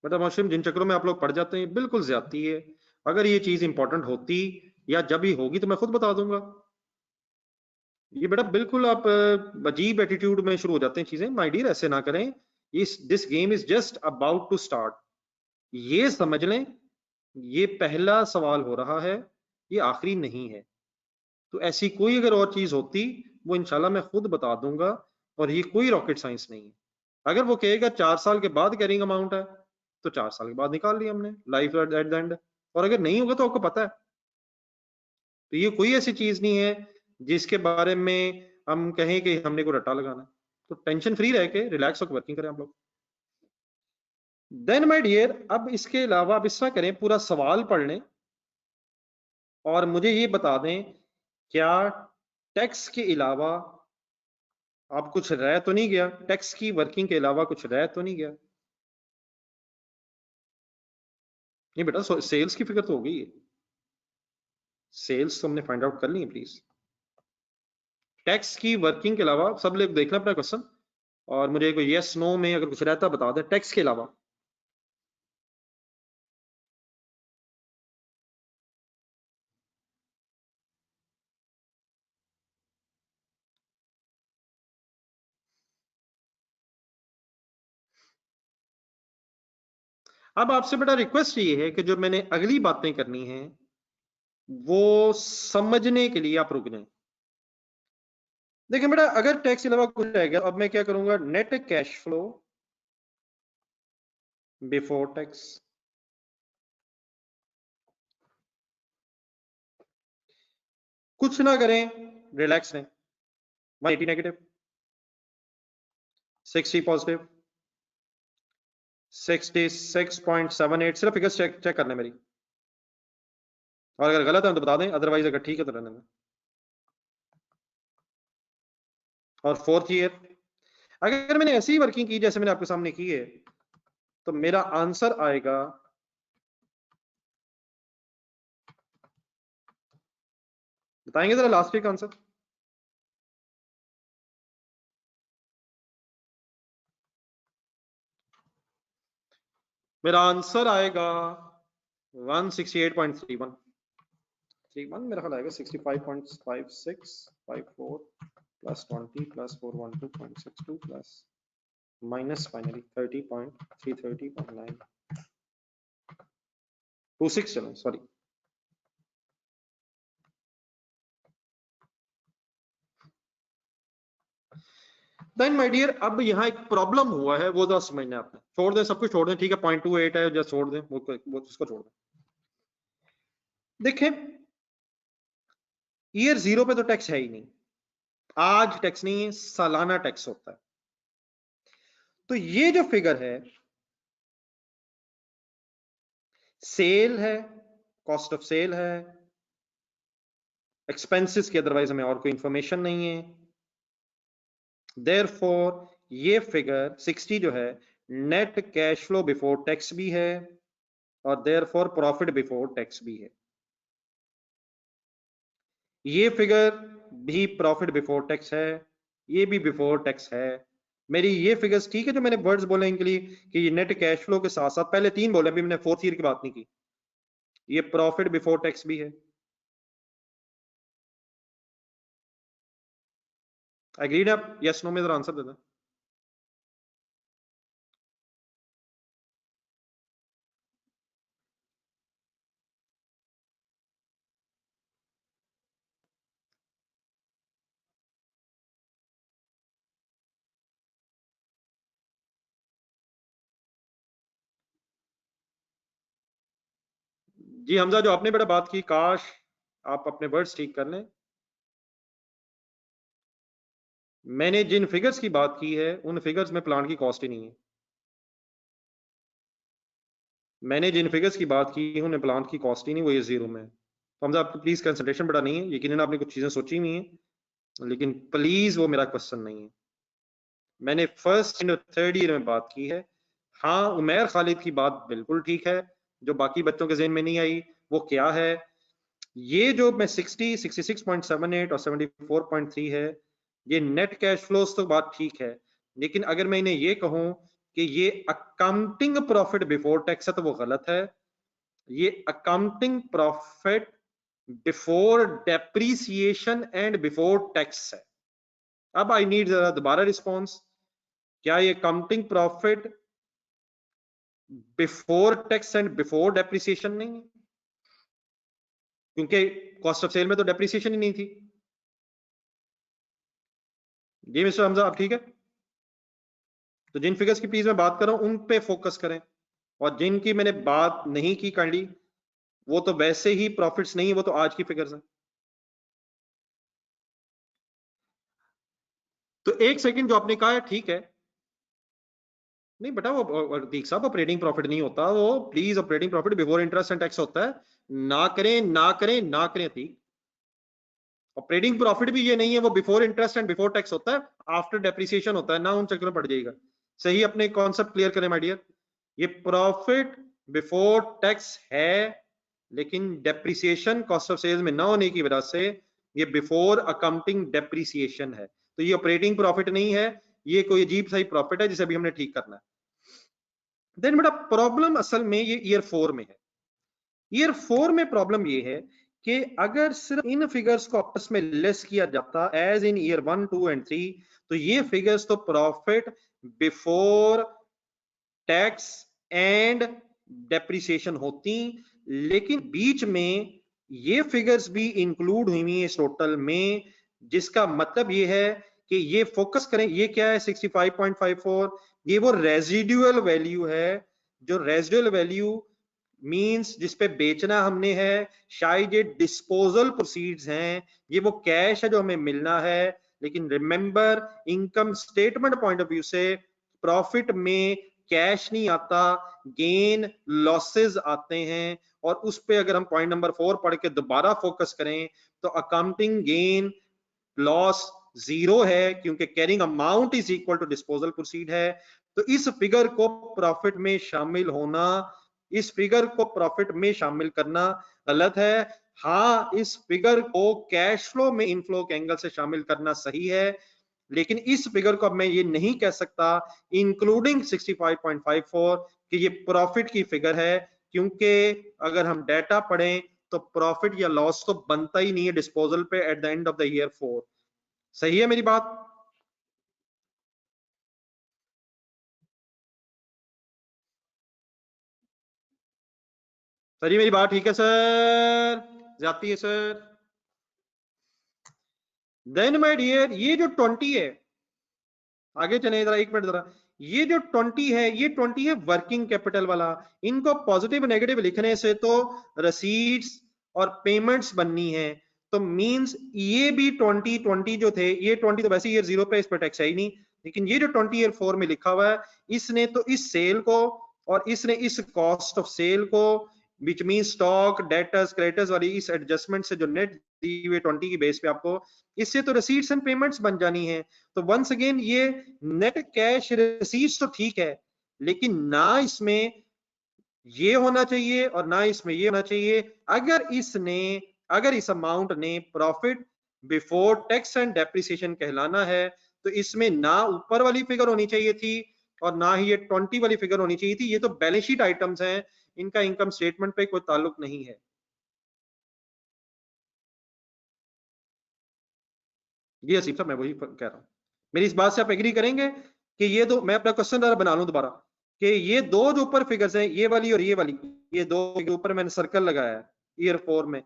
मतलब मुस्लिम जिन चक्रों में आप लोग पड़ जाते हैं बिल्कुल ज्यादती है। अगर ये चीज इंपॉर्टेंट होती या जब ही होगी तो मैं खुद बता दूंगा। ये बेटा बिल्कुल आप अजीब एटीट्यूड में शुरू हो जाते हैं चीजें। माय डियर, ऐसे ना करें। इस this game is just about to start. ये समझ लें, ये पहला सवाल हो रहा है, ये आखिरी नहीं है। तो ऐसी कोई अगर और चीज होती, वो इंशाल्लाह मैं खुद बता दूंगा, और ये कोई रॉकेट साइंस नहीं है। अगर वो कहेगा 4 साल के बाद कैरिंग अमाउंट है, तो 4 साल के बाद निकाल लिया हमने लाइफ एट द एंड। और अगर नहीं होगा तो आपको पता है। तो ये कोई ऐसी चीज नहीं है जिसके बारे में हम कहें कि हमने को रट्टा लगाना है। तो टेंशन फ्री रह के रिलैक्स होकर वर्किंग करें आप लोग। देन माय डियर, अब इसके अलावा आप इस तरह करें, पूरा सवाल पढ़ लें और मुझे ये बता दें, क्या टैक्स के अलावा आप कुछ रह तो नहीं गया? टैक्स की वर्किंग के अलावा कुछ रह तो नहीं गया? नहीं बेटा, सेल्स की फिगर तो हो गई है। सेल्स तो हमने फाइंड आउट कर ली है प्लीज। टैक्स की वर्किंग के अलावा सब लोग देखना अपना क्वेश्चन, और मुझे कोई यस नो में अगर कुछ रहता बता दें टैक्स के अलावा। अब आपसे बेटा रिक्वेस्ट ये है कि जो मैंने अगली बातें करनी है वो समझने के लिए आप रुक जाएं। देखिए बेटा, अगर टैक्स के अलावा कुछ रहेगा, अब मैं क्या करूंगा, net cash flow before tax. कुछ ना करें, रिलैक्स रहें। 180 नेगेटिव, 60 पॉजिटिव, 66.78, सिर्फ फिगर चेक करना है मेरी, और अगर गलत है तो बता दें, अदरवाइज अगर ठीक है तो रहने दें। और फोर्थ ईयर, अगर मैंने ऐसी वर्किंग की जैसे मैंने आपके सामने की है, तो मेरा आंसर आएगा, बताएंगे जरा लास्ट वीक आंसर? मेरा आंसर आएगा 168.31। 31 मेरा ख्याल आएगा 65.56 54 plus 20 plus 412.62 plus minus finally 30.330.926, चलो सॉरी। देन माय डियर, अब यहाँ एक प्रॉब्लम हुआ है, वो जरा समझना है आपने। छोड़ दें, सब कुछ छोड़ दें, ठीक है, 0.28 है, जस्ट छोड़ दें वो उसको छोड़ दें। देखें, ईयर 0 पे तो टैक्स है ही नहीं। आज टैक्स नहीं है, सालाना टैक्स होता है। तो ये जो फिगर है, सेल है, कॉस्ट ऑफ सेल है, एक्सपेंसेस की अदरवाइज हमें और कोई इंफॉर्मेशन नहीं है। देयरफॉर ये फिगर 60 जो है, net cash flow before tax भी है, और देयरफॉर प्रॉफिट बिफोर टैक्स भी है। ये फिगर भी प्रॉफिट बिफोर टैक्स है, ये भी बिफोर टैक्स है। मेरी ये फिगर्स ठीक है जो मैंने वर्ड्स बोले इनके लिए कि ये नेट कैश फ्लो के साथ साथ पहले 3 बोले, अभी मैंने फोर्थ ईयर की बात नहीं की, ये प्रॉफिट बिफोर टैक्स भी है। एग्रीड आप? यस नो में जरा आंसर दे दें। जी हमजा, जो आपने बड़ा बात की, काश आप अपने वर्ड्स ठीक कर लें। मैंने जिन फिगर्स की बात की है उन फिगर्स में प्लांट की कॉस्ट ही नहीं है। मैंने जिन फिगर्स की बात की है उन्हें प्लांट की कॉस्ट ही नहीं, वो ये जीरो में है। तो हमजा आपको प्लीज कंसंट्रेशन बड़ा नहीं है, यकीनन आपने कुछ चीजें सोची हुई हैं, लेकिन प्लीज वो मेरा क्वेश्चन नहीं है। मैंने फर्स्ट एंड थर्ड ईयर में बात की है। हाँ, उमैर खालिद की बात बिल्कुल ठीक है, जो बाकी बच्चों के ज़हन में नहीं आई वो क्या है। ये जो मैं 60, 66.78 और 74.3 है, ये नेट कैश फ्लोस तो बात ठीक है, लेकिन अगर मैं इन्हें ये कहूं कि ये अकाउंटिंग प्रॉफिट बिफोर टैक्स है तो वो गलत है। ये accounting profit before depreciation and before tax है। अब आई नीड जरा दोबारा रिस्पॉन्स, क्या ये accounting profit before tax and before depreciation नहीं है? क्योंकि कॉस्ट ऑफ सेल में तो डेप्रिसिएशन ही नहीं थी। जी मिस्टर हमजा, आप ठीक है? तो जिन फिगर्स की प्लीज मैं बात कर रहा हूं उन पे फोकस करें, और जिनकी मैंने बात नहीं की काइंडली, वो तो वैसे ही प्रॉफिट्स नहीं, वो तो आज की फिगर्स हैं। तो एक सेकंड, जो आपने कहा है ठीक है, नहीं बेटा वो दीक साहब ऑपरेटिंग प्रॉफिट नहीं होता वो, please operating profit before interest and tax होता है। ना करें ना करें ना करें ठीक, ऑपरेटिंग प्रॉफिट भी ये नहीं है, वो before interest and before tax होता है, आफ्टर डेप्रिसिएशन होता है ना, उन चक्करों में पड़ जाएगा। सही, अपने कॉन्सेप्ट क्लियर करें माय डियर। ये प्रॉफिट बिफोर टैक्स है, लेकिन डेप्रिसिएशन कॉस्ट ऑफ सेल्स में ना होने की वजह से ये बिफोर अकाउंटिंग डेप्रिसिएशन है। तो ये ऑपरेटिंग प्रॉफिट नहीं है, ये कोई अजीब सा ही प्रॉफिट है जिसे अभी हमने ठीक करना है। देन बेटा प्रॉब्लम असल में ये ईयर 4 में है। ईयर 4 में प्रॉब्लम ये है कि अगर सिर्फ इन फिगर्स को आपस में लेस किया जाता एज इन ईयर 1, 2 एंड 3, तो ये फिगर्स तो profit before tax and depreciation होती, लेकिन बीच में ये फिगर्स भी इंक्लूड हुई है इस टोटल में, जिसका मतलब ये है कि ये फोकस करें, ये क्या है 65.54, ये वो रेजिडुअल वैल्यू है, जो रेजिडुअल वैल्यू मींस जिस पे बेचना हमने है, शायद ये डिस्पोजल प्रोसीड्स हैं, ये वो कैश है जो हमें मिलना है। लेकिन remember, income statement point of view से प्रॉफिट में कैश नहीं आता, गेन लॉसेस आते हैं। और उस पे अगर हम पॉइंट नंबर 4 पढ़ के दोबारा फोकस करें तो अकाउंटिंग गेन लॉस जीरो है, क्योंकि carrying amount is equal to disposal proceed है। तो इस फिगर को प्रॉफिट में शामिल होना, इस फिगर को प्रॉफिट में शामिल करना गलत है। हाँ, इस फिगर को कैश फ्लो में इनफ्लो के एंगल से शामिल करना सही है, लेकिन इस फिगर को अब मैं ये नहीं कह सकता इंक्लूडिंग 65.54 कि ये प्रॉफिट की फिगर है, क्योंकि अगर हम डाटा पढ़ें तो प्रॉफिट या लॉस तो बनता ही नहीं है डिस्पोजल पे eight the end of the year 4। सही है मेरी बात? सर, ये मेरी बात ठीक है सर? जाती है सर? देन माय डियर, ये जो 20 है, आगे चले जरा, एक मिनट जरा, ये जो 20 है, ये 20 है वर्किंग कैपिटल वाला। इनको पॉजिटिव नेगेटिव लिखने से तो रसीट्स और पेमेंट्स बननी है, तो मींस ये भी 20 जो थे, ये 20 तो वैसे ईयर 0 पे, इस पर टैक्स है ही नहीं, लेकिन ये जो 20 ईयर 4 में लिखा हुआ है, इसने तो इस सेल को और इसने इस कॉस्ट ऑफ सेल को, which mean stock debtors creditors वाली इस एडजस्टमेंट से जो नेट दी हुई 20 की बेस पे आपको, इससे तो रिसीट्स एंड पेमेंट्स बन जानी है। तो वंस अगेन ये नेट कैश रिसीट्स तो ठीक है, लेकिन ना इसमें ये होना चाहिए और ना इसमें ये होना चाहिए। अगर इस अमाउंट ने profit before tax and depreciation कहलाना है, तो इसमें ना ऊपर वाली फिगर होनी चाहिए थी और ना ही ये 20 वाली फिगर होनी चाहिए थी। ये तो बैलेंस शीट आइटम्स हैं, इनका इनकम स्टेटमेंट पे कोई ताल्लुक नहीं है। ये आसिफ साहब मैं वही कह रहा हूं। मेरी इस बात से आप एग्री करेंगे कि ये दो, मैं अपना क्वेश्चन जरा बना लूं दोबारा, कि ये दो जो ऊपर फिगर्स हैं, ये वाली और ये वाली, ये दो के ऊपर मैंने सर्कल लगाया है ईयर 4 में,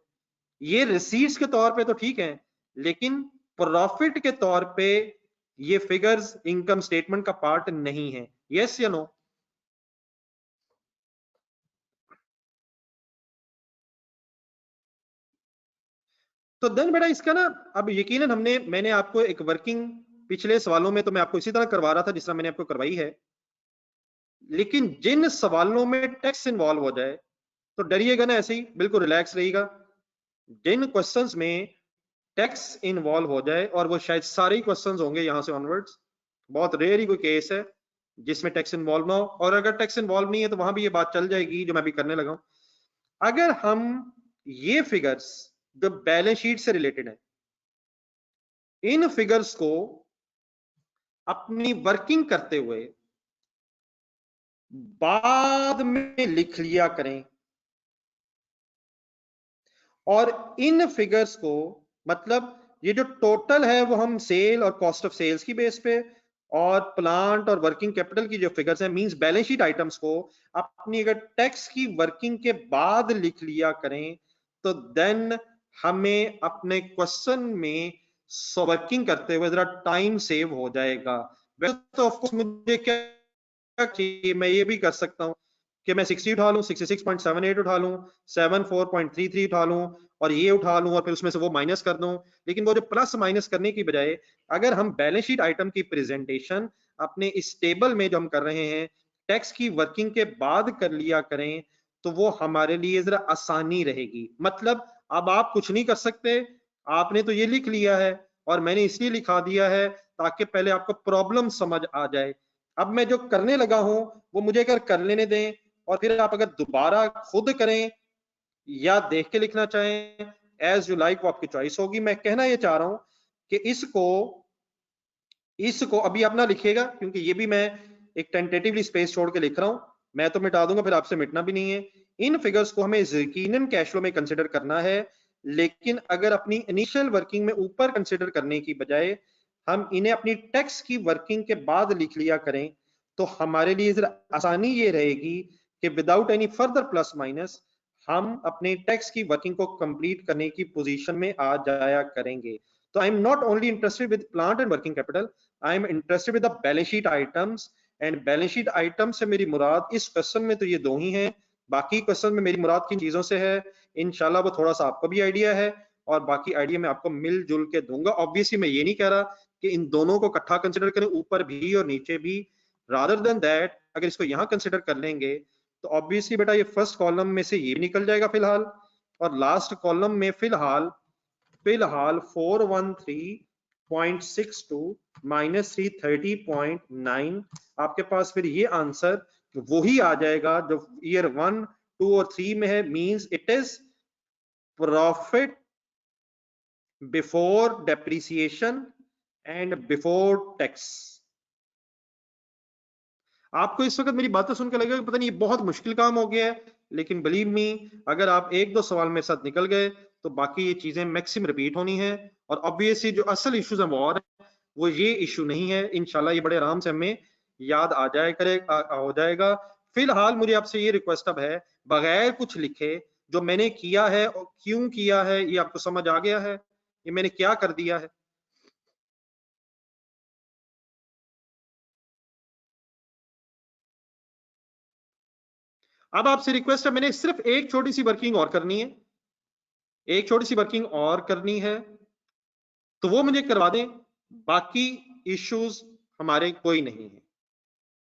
ये रिसीट्स के तौर पे तो ठीक है, लेकिन प्रॉफिट के तौर पे ये फिगर्स इनकम स्टेटमेंट का पार्ट नहीं है। यस या नो? तो देन बेटा इसका ना, अब यकीनन मैंने आपको एक वर्किंग, पिछले सवालों में तो मैं आपको इसी तरह करवा रहा था जिस तरह मैंने आपको करवाई है, लेकिन जिन सवालों में टैक्स इन्वॉल्व हो जाए तो डरिएगा ना, ऐसे ही बिल्कुल रिलैक्स रहिएगा। जिन क्वेश्चंस में टैक्स इन्वॉल्व हो जाए, और वो शायद सारे ही क्वेश्चंस होंगे यहां से ऑनवर्ड्स, बहुत रेयर ही कोई केस है जिसमें टैक्स इन्वॉल्व ना हो, और अगर टैक्स इन्वॉल्व नहीं है तो वहां भी ये बात चल जाएगी जो मैं भी करने लगा हूं। अगर हम ये फिगर्स जो बैलेंस शीट से रिलेटेड है, इन फिगर्स को अपनी वर्किंग करते हुए बाद में लिख लिया करें, और इन फिगर्स को, मतलब ये जो टोटल है वो हम सेल और कॉस्ट ऑफ सेल्स की बेस पे, और प्लांट और वर्किंग कैपिटल की जो फिगर्स हैं, मींस बैलेंस शीट आइटम्स को अपनी अगर टैक्स की वर्किंग के बाद लिख लिया करें, तो देन हमें अपने क्वेश्चन में वर्किंग करते हुए जरा टाइम सेव हो जाएगा। वैसे तो ऑफ कोर्स मुझे क्या चाहिए, मैं ये भी कर सकता हूँ कि मैं 60 उठा लूं, 66.78 उठा लूं, 74.33 उठा लूं, और ये उठा लूं, और फिर उसमें से वो माइनस कर दूं। लेकिन वो जो प्लस माइनस करने की बजाय अगर हम बैलेंस शीट आइटम की प्रेजेंटेशन अपने इस टेबल में जो हम कर रहे हैं टैक्स की वर्किंग के बाद कर लिया करें, तो वो हमारे लिए जरा आसानी रहेगी। मतलब अब आप कुछ नहीं कर सकते, आपने तो ये लिख लिया है, और मैंने इसलिए लिखा दिया है ताकि पहले आपको प्रॉब्लम समझ आ जाए। अब मैं जो करने लगा हूं वो मुझे अगर कर लेने दें, और फिर आप अगर दोबारा खुद करें या देख के लिखना चाहें, एज यू लाइक, वो आपकी चॉइस होगी। मैं कहना ये चाह रहा हूं कि इसको अभी आप ना लिखिएगा, क्योंकि ये भी मैं एक टेंटेटिवली स्पेस छोड़ के लिख रहा हूं, मैं तो मिटा दूंगा, फिर आपसे मिटना भी नहीं है। इन फिगर्स को हमें यकीनन कैश फ्लो में कंसिडर करना है, लेकिन अगर अपनी इनिशियल वर्किंग में ऊपर कंसिडर करने की बजाय हम इन्हें अपनी टैक्स की वर्किंग के बाद लिख लिया करें, तो हमारे लिए जरा आसानी ये रहेगी कि without any further plus minus हम अपने टैक्स की वर्किंग को कंप्लीट करने की पोजीशन में आ जाया करेंगे। तो I am not only interested with plant and working capital, I am interested with the balance sheet items. And balance sheet item से मेरी मुराद इस क्वेश्चन में तो ये दो ही हैं, बाकी क्वेश्चन में मेरी मुराद किन चीजों से है इंशाल्लाह वो थोड़ा सा आपको भी आइडिया है, और बाकी आइडिया मैं आपको मिलजुल के दूंगा। ऑब्वियसली मैं ये नहीं कह रहा कि इन दोनों को इकट्ठा कंसिडर करें, ऊपर भी और नीचे भी। रादर देन दैट अगर इसको यहां कंसिडर कर लेंगे तो ऑब्वियसली बेटा ये फर्स्ट कॉलम में से ये निकल जाएगा फिलहाल, और लास्ट कॉलम में फिलहाल 413.62 माइनस 330.9, आपके पास फिर ये आंसर वही आ जाएगा जो ईयर 1, 2 और 3 में है। Means it is profit before depreciation and before tax. आपको इस वक्त मेरी बातें सुनकर लगेगा कि पता नहीं ये बहुत मुश्किल काम हो गया है, लेकिन बिलीव मी, अगर आप एक दो सवाल मेरे साथ निकल गए तो बाकी ये चीजें मैक्सिमम रिपीट होनी है। और ऑब्वियसली जो असल इश्यूज है वो और है, वो ये इशू नहीं है। इंशाल्लाह ये बड़े आराम से हमें याद आ जाए करे हो जाएगा। फिलहाल मुझे आपसे ये रिक्वेस्ट अब है, बगैर कुछ लिखे जो मैंने किया है और क्यों किया है ये आपको समझ आ गया है, ये मैंने क्या कर दिया है? अब आपसे रिक्वेस्ट है, मैंने सिर्फ एक छोटी सी वर्किंग और करनी है, एक छोटी सी वर्किंग और करनी है, तो वो मुझे करवा दें। बाकी इश्यूज हमारे कोई नहीं है।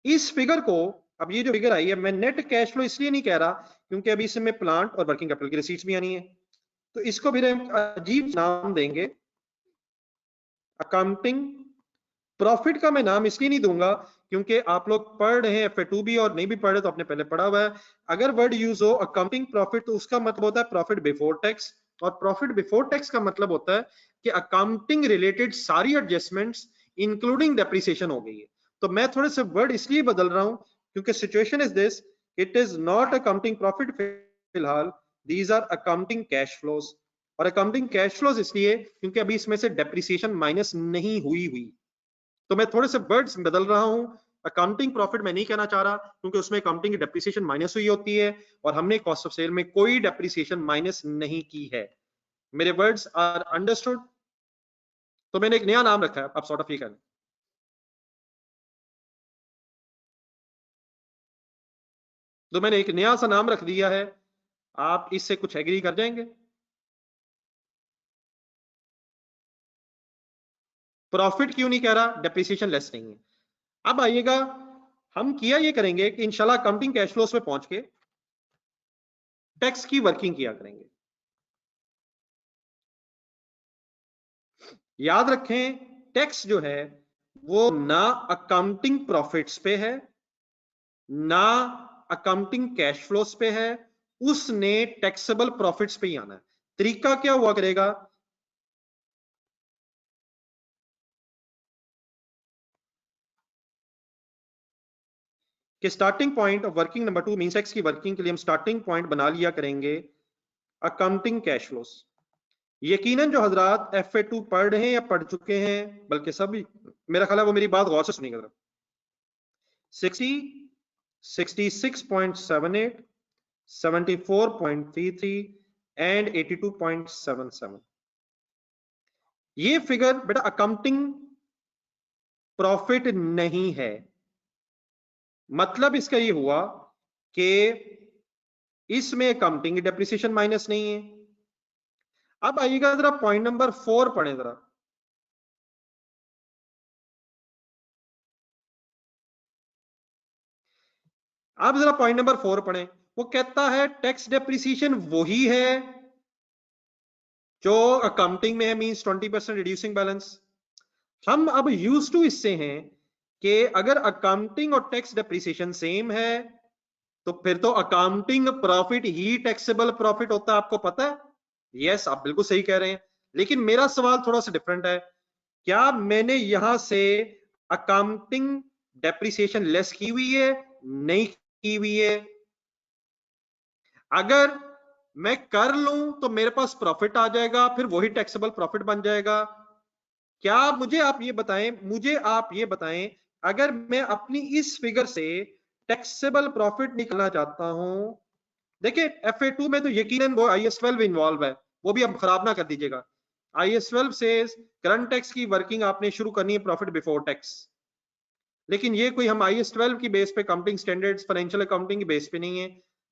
इस फिगर को, अब ये जो फिगर आई है, मैं नेट कैश फ्लो इसलिए नहीं कह रहा क्योंकि अभी इसमें प्लांट और वर्किंग कैपिटल की रिसीट्स भी आनी है, तो इसको भी हम अजीब नाम देंगे, अकाउंटिंग प्रॉफिट। का मैं नाम इसलिए नहीं दूंगा क्योंकि आप लोग पढ़ रहे हैं FA2 भी, और नहीं भी पढ़ रहे तो आपने पहले पढ़ा हुआ है। अगर वर्ड यूज हो अकाउंटिंग प्रॉफिट, तो उसका मतलब होता है प्रॉफिट बिफोर टैक्स, और प्रॉफिट बिफोर टैक्स का मतलब होता है कि अकाउंटिंग रिलेटेड सारी एडजस्टमेंट्स इंक्लूडिंग डेप्रिसिएशन हो गई है। तो मैं थोड़े से वर्ड इसलिए बदल रहा हूं क्योंकि situation is this, it is not accounting profit फिलहाल, these are accounting cash flows. और अकाउंटिंग कैश फ्लोज इसलिए क्योंकि अभी इसमें से डेप्रिसिएशन माइनस नहीं हुई। तो मैं थोड़े से वर्ड्स बदल रहा हूं। अकाउंटिंग प्रॉफिट मैं नहीं कहना चाह रहा क्योंकि उसमें अकाउंटिंग की डेप्रिसिएशन माइनस हुई होती है और हमने कॉस्ट ऑफ सेल में कोई डेप्रिसिएशन माइनस नहीं की है। मेरे वर्ड्स आर अंडरस्टूड? तो मैंने एक नया नाम रखा है, आप सॉर्ट ऑफ ये करें। तो मैंने एक नया सा नाम रख दिया है, आप इससे कुछ एग्री कर जाएंगे? प्रॉफिट क्यों नहीं कह रहा? डेप्रिसिएशन लेस नहीं है। अब आइएगा, हम किया ये करेंगे कि इंशाल्लाह अकाउंटिंग कैश फ्लोस पे पहुंच के टैक्स की वर्किंग किया करेंगे। याद रखें, टैक्स जो है वो ना अकाउंटिंग प्रॉफिट्स पे है ना अकाउंटिंग कैश फ्लोस पे है, उसने टैक्सेबल प्रॉफिट्स पे ही आना है। तरीका क्या हुआ करेगा कि starting point of working number 2 means x की वर्किंग के लिए हम स्टार्टिंग पॉइंट बना लिया करेंगे अकाउंटिंग कैश फ्लोस। यकीनन जो हजरात FA2 पढ़ रहे हैं या पढ़ चुके हैं, बल्कि सभी, मेरा ख्याल है वो मेरी बात गौर से सुनिएगा जरा। 60, 66.78, 74.33 एंड 82.77, ये फिगर बेटा अकाउंटिंग प्रॉफिट नहीं है। मतलब इसका ये हुआ कि इसमें अकाउंटिंग डेप्रिसिएशन माइनस नहीं है। अब आइएगा जरा पॉइंट नंबर 4 पढ़ें जरा। अब जरा पॉइंट नंबर 4 पढ़ें। वो कहता है टैक्स डेप्रिसिएशन वही है जो अकाउंटिंग में है, मींस 20% रिड्यूसिंग बैलेंस। हम अब यूज टू इससे हैं कि अगर अकाउंटिंग और टैक्स डेप्रिसिएशन सेम है तो फिर तो अकाउंटिंग प्रॉफिट ही टैक्सेबल प्रॉफिट होता है, आपको पता है? यस, आप बिल्कुल सही कह रहे हैं। लेकिन मेरा सवाल थोड़ा सा डिफरेंट है, क्या मैंने यहां से अकाउंटिंग डेप्रिसिएशन लेस की हुई है? नहीं की हुई है। अगर मैं कर लूं तो मेरे पास प्रॉफिट आ जाएगा, फिर वही टैक्सेबल प्रॉफिट बन जाएगा। क्या मुझे आप ये बताएं, अगर मैं अपनी इस फिगर से टैक्सेबल प्रॉफिट निकालना चाहता हूं, देखिए FA2 में तो यकीनन वो IS12 इन्वॉल्व है, वो भी अब खराब ना कर दीजिएगा। IS12 से करंट टैक्स की वर्किंग आपने शुरू करनी है प्रॉफिट बिफोर टैक्स। लेकिन ये कोई हम IS12 की बेस पे अकाउंटिंग स्टैंडर्ड्स फाइनेंशियल अकाउंटिंग की बेस पे नहीं है,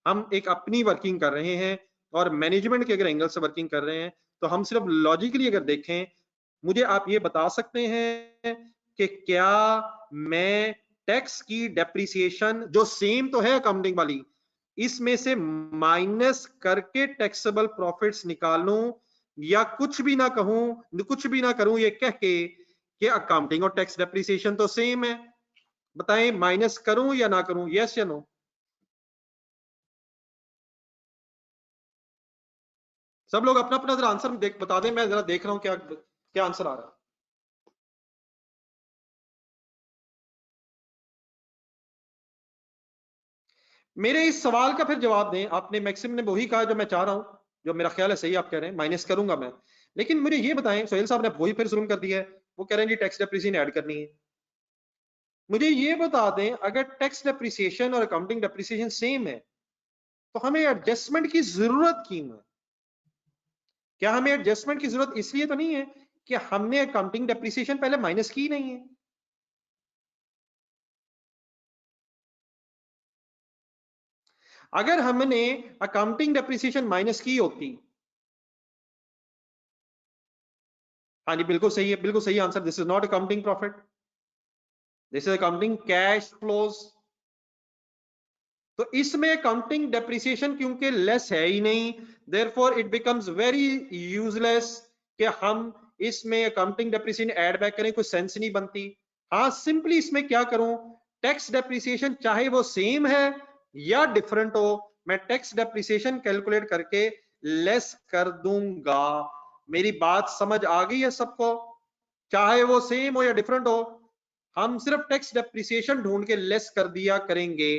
हम एक अपनी वर्किंग कर रहे हैं और मैनेजमेंट के अगर एंगल से वर्किंग कर रहे हैं तो हम सिर्फ लॉजिकली अगर देखें, मुझे आप ये बता सकते हैं कि क्या मैं टैक्स की डेप्रिसिएशन जो सेम तो है अकाउंटिंग वाली, इसमें से माइनस करके टैक्सेबल प्रॉफिट्स निकालूं, या कुछ भी ना कहूं, कुछ भी ना करूं ये कह के कि अकाउंटिंग और टैक्स डेप्रिसिएशन तो सेम है? बताएं, माइनस करूं या ना करूं, यस या नो? सब लोग अपना अपना जरा आंसर बता दें, मैं जरा देख रहा हूं क्या क्या आंसर आ रहा है। मेरे इस सवाल का फिर जवाब दें। आपने मैक्सिम ने वही कहा जो मैं चाह रहा हूं, जो मेरा ख्याल है सही आप कह रहे हैं, माइनस करूंगा मैं। लेकिन मुझे ये बताएं, सोहेल साहब ने वही फिर जुल्म कर दिया है, वो कह रहे हैं जी टैक्स डेप्रिसिएशन ऐड करनी है। मुझे ये बता दें, अगर टैक्स डेप्रिसिएशन और अकाउंटिंग डेप्रिसिएशन सेम है तो हमें एडजस्टमेंट की जरूरत क्यों है? क्या हमें एडजस्टमेंट की जरूरत इसलिए तो नहीं है कि हमने अकाउंटिंग डेप्रिसिएशन पहले माइनस की नहीं है? अगर हमने अकाउंटिंग डेप्रिसिएशन माइनस की होती, हाँ जी बिल्कुल सही है, बिल्कुल सही answer, this is not accounting profit, this is accounting cash flows. तो इसमें अकाउंटिंग डेप्रिसिएशन क्योंकि लेस है ही नहीं, therefore it becomes very useless कि हम इसमें अकाउंटिंग डेप्रिसिएशन ऐड बैक करें, कोई सेंस नहीं बनती। हाँ, सिंपली इसमें क्या करूं, टैक्स डेप्रिसिएशन चाहे वो सेम है या डिफरेंट हो, मैं टैक्स डेप्रिसिएशन कैलकुलेट करके लेस कर दूंगा। मेरी बात समझ आ गई है सबको? चाहे वो सेम हो या डिफरेंट हो, हम सिर्फ टैक्स डेप्रिसिएशन ढूंढ के लेस कर दिया करेंगे।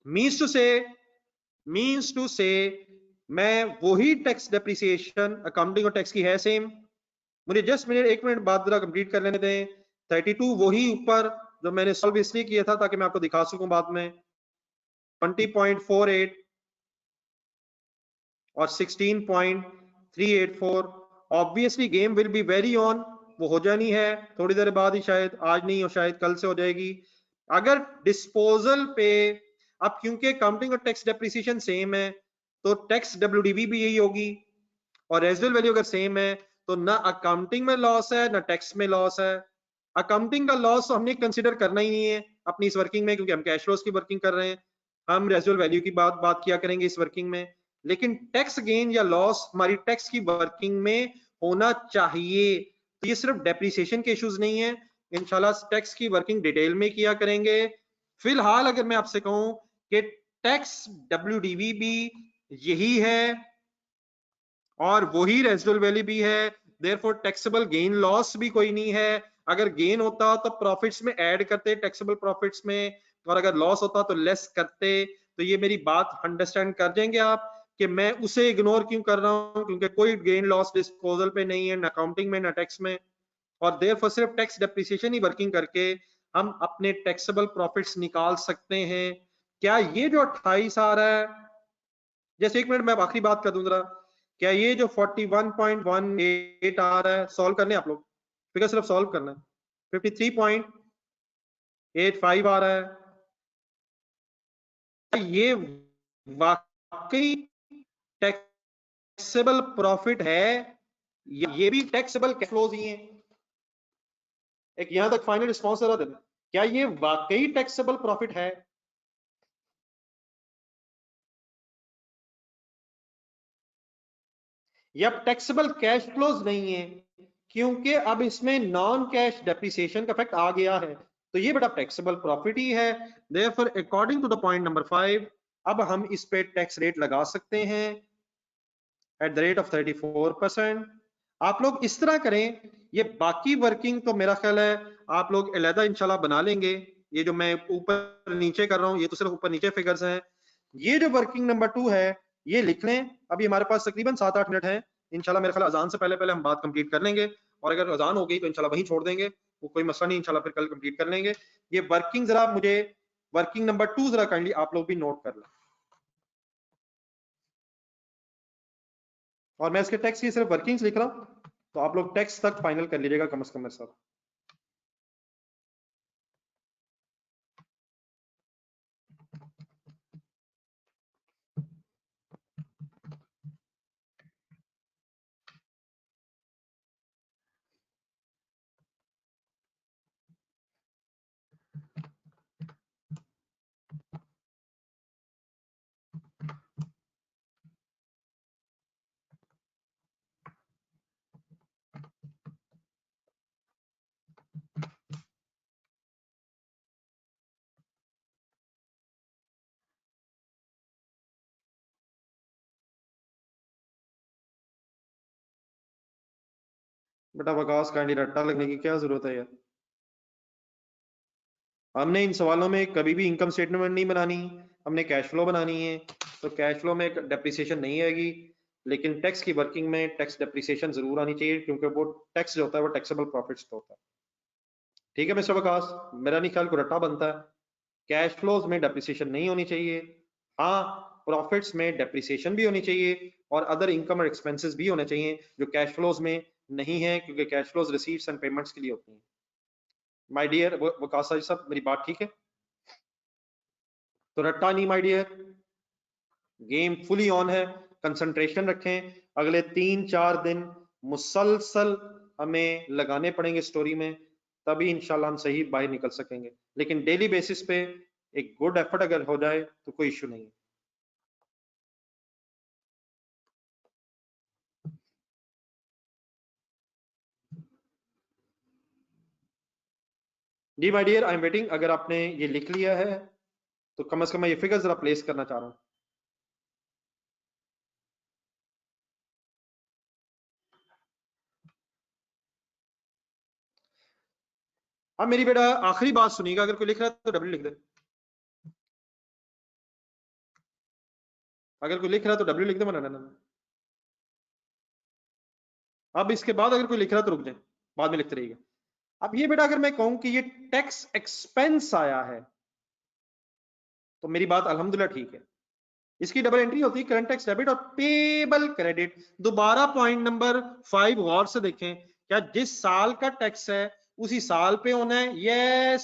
मीन्स टू से मैं वही टैक्स डेप्रिसिएशन, अकाउंटिंग और टैक्स की है सेम, मुझे जस्ट एक मिनट बाद जरा कंप्लीट कर लेने दें। 32 वही ऊपर जो मैंने सॉल्व इसलिए किया था ताकि मैं आपको दिखा सकूं बाद में, 20.48 और 16.384। Obviously game will be very on, वो हो जानी है थोड़ी देर बाद ही, शायद आज नहीं और शायद कल से हो जाएगी। अगर डिस्पोजल पे, अब क्योंकि अकाउंटिंग और टैक्स डेप्रिसिएशन सेम है तो टैक्स डब्ल्यूडीबी भी यही होगी, और रेजिडुअल वैल्यू अगर सेम है तो ना अकाउंटिंग में लॉस है ना टैक्स में लॉस है। अकाउंटिंग का लॉस हमने कंसिडर करना ही नहीं है अपनी इस वर्किंग में, क्योंकि हम कैश फ्लोज की वर्किंग कर रहे हैं, हम रेजिडुअल वैल्यू की बात किया करेंगे इस वर्किंग में। लेकिन टैक्स गेन या लॉस हमारी टैक्स की वर्किंग में होना चाहिए। तो ये सिर्फ डेप्रिसिएशन के इश्यूज नहीं है, इंशाल्लाह टैक्स की वर्किंग डिटेल में किया करेंगे। फिलहाल अगर मैं आपसे कहूं कि टैक्स डब्ल्यूडीवी भी यही है और वही रेजिडुअल वैल्यू भी है, देयरफॉर टैक्सेबल गेन लॉस भी कोई नहीं है। अगर गेन होता तो प्रॉफिट्स में ऐड करते टैक्सेबल प्रॉफिट्स में, और अगर लॉस होता तो लेस करते। तो ये मेरी बात अंडरस्टैंड कर जाएंगे आप कि मैं उसे इग्नोर क्यों कर रहा हूं, क्योंकि कोई गेन लॉस डिस्पोजल पे नहीं है, ना अकाउंटिंग में ना टैक्स में, और देयरफॉर सिर्फ टैक्स डेप्रिसिएशन ही वर्किंग करके हम अपने टैक्सेबल प्रॉफिट्स निकाल सकते हैं। क्या ये जो 28 आ रहा है, जैसे एक मिनट मैं आखिरी बात कर दूं जरा, क्या ये जो 41.18 आ रहा है, सॉल्व करने आप लोग, फिगर सिर्फ सॉल्व करना है। 53.85 आ रहा है, ये वाकई टैक्सेबल प्रॉफिट है? ये भी टैक्सेबल कैश फ्लोज ही हैं? एक यहां तक फाइनल रिस्पॉन्स जरा देना, क्या ये वाकई टैक्सेबल प्रॉफिट है? ये अब टैक्सेबल कैश फ्लोज नहीं है, क्योंकि अब इसमें नॉन कैश डेप्रिसिएशन का इफेक्ट आ गया है, तो ये बेटा टैक्सेबल प्रॉफिट ही है। Therefore according to the point number 5, अब हम इस पे टैक्स रेट लगा सकते हैं एट द रेट ऑफ 34%। आप लोग इस तरह करें, ये बाकी वर्किंग तो मेरा ख्याल है आप लोग अलहदा इंशाल्लाह बना लेंगे। ये जो मैं ऊपर नीचे कर रहा हूँ ये तो सिर्फ ऊपर नीचे फिगर्स हैं। ये जो वर्किंग नंबर 2 है ये लिख लें, अभी हमारे पास तकरीबन 7-8 मिनट है, इंशाल्लाह मेरे ख्याल अजान से पहले पहले हम बात कंप्लीट कर लेंगे, और अगर अजान हो गई तो इंशाल्लाह वहीं छोड़ देंगे, वो कोई मसला नहीं, इंशाल्लाह फिर कल कंप्लीट कर लेंगे। ये वर्किंग जरा मुझे, वर्किंग नंबर 2 जरा काइंडली आप लोग भी नोट कर लें, और मैं इसके टेक्स्ट की सिर्फ वर्किंग्स लिख रहा हूँ, तो आप लोग टेक्स्ट तक फाइनल कर लीजिएगा कम से कम मेरे साथ। बेटा वकास काइंडली रट्टा लगने की क्या जरूरत है यार, हमने इन सवालों में कभी भी इनकम स्टेटमेंट नहीं बनानी, हमने कैश फ्लो बनानी है। तो कैश फ्लो में डेप्रिसिएशन नहीं आएगी, लेकिन टैक्स की वर्किंग में टैक्स डेप्रिसिएशन जरूर आनी चाहिए, क्योंकि वो टैक्स जो होता है वो टैक्सेबल प्रॉफिट्स पे होता है। ठीक है मिस्टर वकास, मेरा नहीं ख्याल को रट्टा बनता है, कैश फ्लोज में डेप्रिसिएशन नहीं होनी चाहिए। हाँ, प्रॉफिट्स में डेप्रिसिएशन भी होनी चाहिए और अदर इनकम और एक्सपेंसेस भी होने चाहिए जो कैश फ्लोज में नहीं है, क्योंकि cash flows receipts and payments के लिए होती हैं। माय डियर वकास साहब, मेरी बात ठीक है? तो रट्टा नहीं my dear, game fully on है, कंसंट्रेशन रखें। अगले 3-4 दिन मुसलसल हमें लगाने पड़ेंगे स्टोरी में, तभी इंशाल्लाह हम सही बाहर निकल सकेंगे। लेकिन डेली बेसिस पे एक गुड एफर्ट अगर हो जाए तो कोई इश्यू नहीं है। जी my dear, I am waiting. अगर आपने ये लिख लिया है तो कम से कम मैं ये फिगर जरा प्लेस करना चाह रहा हूँ। अब मेरी बेटा आखिरी बात सुनिएगा, अगर कोई लिख रहा है तो डब्ल्यू लिख दे, अगर कोई लिख रहा है तो डब्ल्यू लिख दे, मना। अब इसके बाद अगर कोई लिख रहा है तो रुक जाए, बाद में लिखते रहिएगा। अब ये बेटा अगर मैं कहूं कि ये टैक्स एक्सपेंस आया है, तो मेरी बात अल्हम्दुलिल्लाह ठीक है। इसकी डबल एंट्री होती है करंट टैक्स डेबिट और पेबल क्रेडिट। दोबारा पॉइंट नंबर 5 गौर से देखें, क्या जिस साल का टैक्स है उसी साल पे होना है? यस।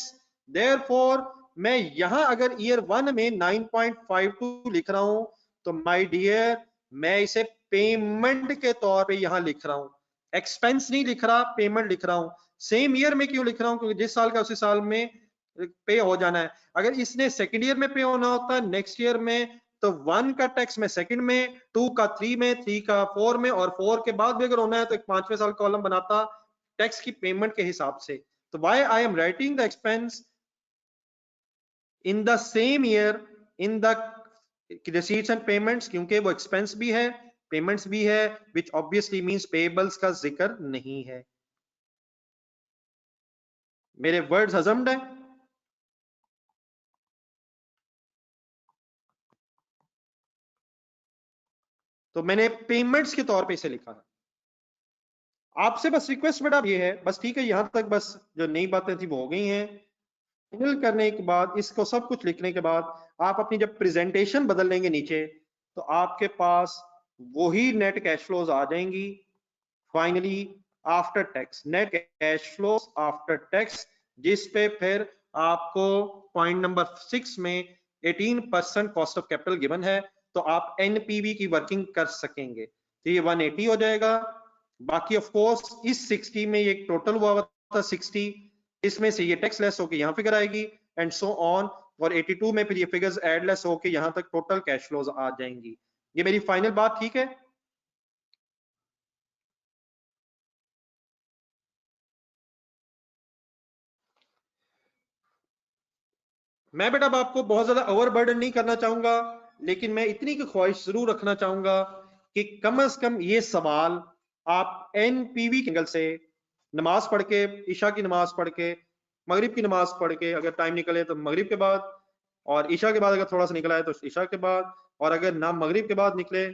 देयरफॉर मैं यहां अगर ईयर 1 में 9.52 लिख रहा हूं, तो माय डियर मैं इसे पेमेंट के तौर पे यहां लिख रहा हूं, एक्सपेंस नहीं लिख रहा, पेमेंट लिख रहा हूं। सेम ईयर में क्यों लिख रहा हूं? क्योंकि जिस साल का उसी साल में पे हो जाना है। अगर इसने सेकेंड ईयर में पे होना होता है, नेक्स्ट ईयर में, तो 1 का टैक्स में सेकंड में, 2 का 3 में, 3 का 4 में, और 4 के बाद भी अगर होना है तो एक 5वें साल कॉलम बनाता टैक्स की पेमेंट के हिसाब से। तो why I am writing the expense in the same year in the receipts and payments, क्योंकि वो एक्सपेंस भी है, पेमेंट्स भी है, विच ऑब्वियसली मींस पेबल्स का जिक्र नहीं है। मेरे वर्ड्स हजम्ड है? तो मैंने पेमेंट्स के तौर पे इसे लिखा है। आपसे बस रिक्वेस्ट बेटा ये है, बस ठीक है, यहां तक बस जो नई बातें थी वो हो गई हैं। फाइनल करने के बाद, इसको सब कुछ लिखने के बाद, आप अपनी जब प्रेजेंटेशन बदल लेंगे नीचे, तो आपके पास वही नेट कैश फ्लोज आ जाएंगी। Finally after tax net cash flows after tax, जिस पे फिर आपको पॉइंट नंबर 6 में 18% कॉस्ट ऑफ कैपिटल गिवन है, तो आप एनपीवी की वर्किंग कर सकेंगे। तो ये 180 हो जाएगा। बाकी ऑफ कोर्स इस 60 में ये टोटल हुआ था 60, इसमें से ये टैक्स लेस होके यहाँ फिगर आएगी, एंड सो ऑन। और 82 में फिर ये फिगर्स एड लेस होके यहाँ तक टोटल कैश फ्लोज आ जाएंगी। ये मेरी फाइनल बात ठीक है? मैं बेटा अब आपको बहुत ज्यादा ओवरबर्डन नहीं करना चाहूंगा, लेकिन मैं इतनी की ख्वाहिश जरूर रखना चाहूंगा कि कम से कम ये सवाल आप एनपीवी के एंगल से, नमाज पढ़ के, ईशा की नमाज पढ़ के, मगरिब की नमाज पढ़ के, अगर टाइम निकले तो मगरिब के बाद, और ईशा के बाद अगर थोड़ा सा निकला है तो ईशा के बाद, और अगर ना मगरिब के बाद निकले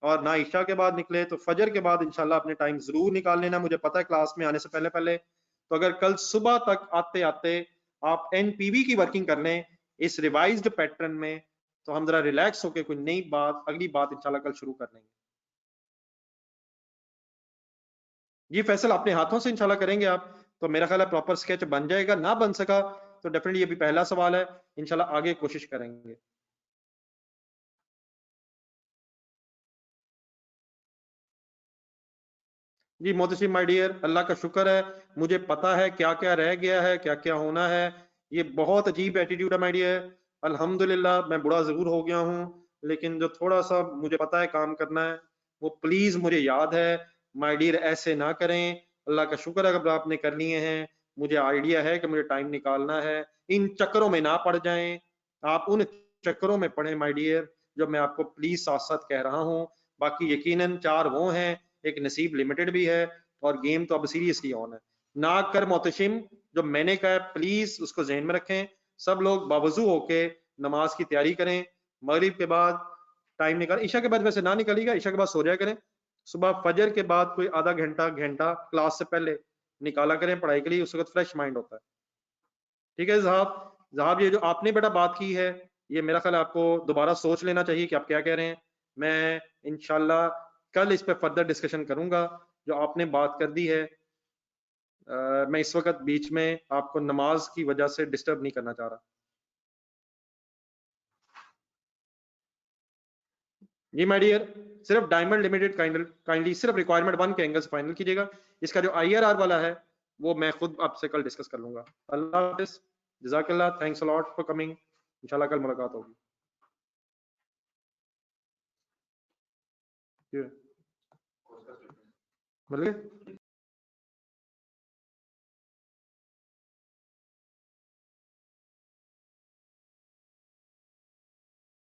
और ना ईशा के बाद निकले तो फजर के बाद इंशाल्लाह अपने टाइम जरूर निकाल लेना। मुझे पता है क्लास में आने से पहले पहले, तो अगर कल सुबह तक आते आते आप एनपीवी की वर्किंग कर लें इस रिवाइज्ड पैटर्न में, तो हम जरा रिलैक्स होकर कोई नई बात, अगली बात इंशाल्लाह कल शुरू कर लेंगे। ये फैसल अपने हाथों से इंशाल्लाह करेंगे आप, तो मेरा ख्याल है प्रॉपर स्केच बन जाएगा। ना बन सका तो डेफिनेटली ये भी पहला सवाल है, इंशाल्लाह आगे कोशिश करेंगे। जी मोहतसिम माय डियर, अल्लाह का शुक्र है, मुझे पता है क्या क्या रह गया है, क्या क्या होना है। ये बहुत अजीब एटीट्यूड है माय डियर। अल्हम्दुलिल्लाह मैं बुरा जरूर हो गया हूँ, लेकिन जो थोड़ा सा मुझे पता है काम करना है, वो प्लीज मुझे याद है। माय डियर ऐसे ना करें, अल्लाह का शुक्र है अगर आपने कर लिए हैं, मुझे आइडिया है कि मुझे टाइम निकालना है। इन चक्करों में ना पड़ जाएं, आप उन चक्करों में पड़े माय डियर जो मैं आपको प्लीज साथ साथ कह रहा हूँ। बाकी यकीनन 4 वो हैं, एक नसीब लिमिटेड भी है, और गेम तो अब सीरियसली ऑन है। ना कर मोहतशिम, जो मैंने कहा प्लीज उसको जहन में रखें। सब लोग बावजू होके नमाज की तैयारी करें। मगरिब के बाद टाइम निकाल, ईशा के बाद वैसे ना निकलेगा, ईशा के बाद सो जाया करें। सुबह फजर के बाद कोई आधा घंटा घंटा क्लास से पहले निकाला करें पढ़ाई के लिए, उस वक्त फ्रेश माइंड होता है। ठीक है जहाब, जहाब ये जो आपने बेटा बात की है, ये मेरा ख्याल आपको दोबारा सोच लेना चाहिए कि आप क्या कह रहे हैं। मैं इंशाल्लाह कल इस पे फर्दर डिस्कशन करूंगा जो आपने बात कर दी है। मैं इस वक्त बीच में आपको नमाज की वजह से डिस्टर्ब नहीं करना चाह रहा। जी माय डियर, सिर्फ डायमंड लिमिटेड काइंडली सिर्फ रिक्वायरमेंट 1 के एंगल से फाइनल कीजिएगा। इसका जो आईआरआर वाला है वो मैं खुद आपसे कल डिस्कस कर लूंगा। अल्लाह हाफिज, जज़ाकल्लाह, thanks a lot for coming. इंशाल्लाह कल मुलाकात होगी। मतलब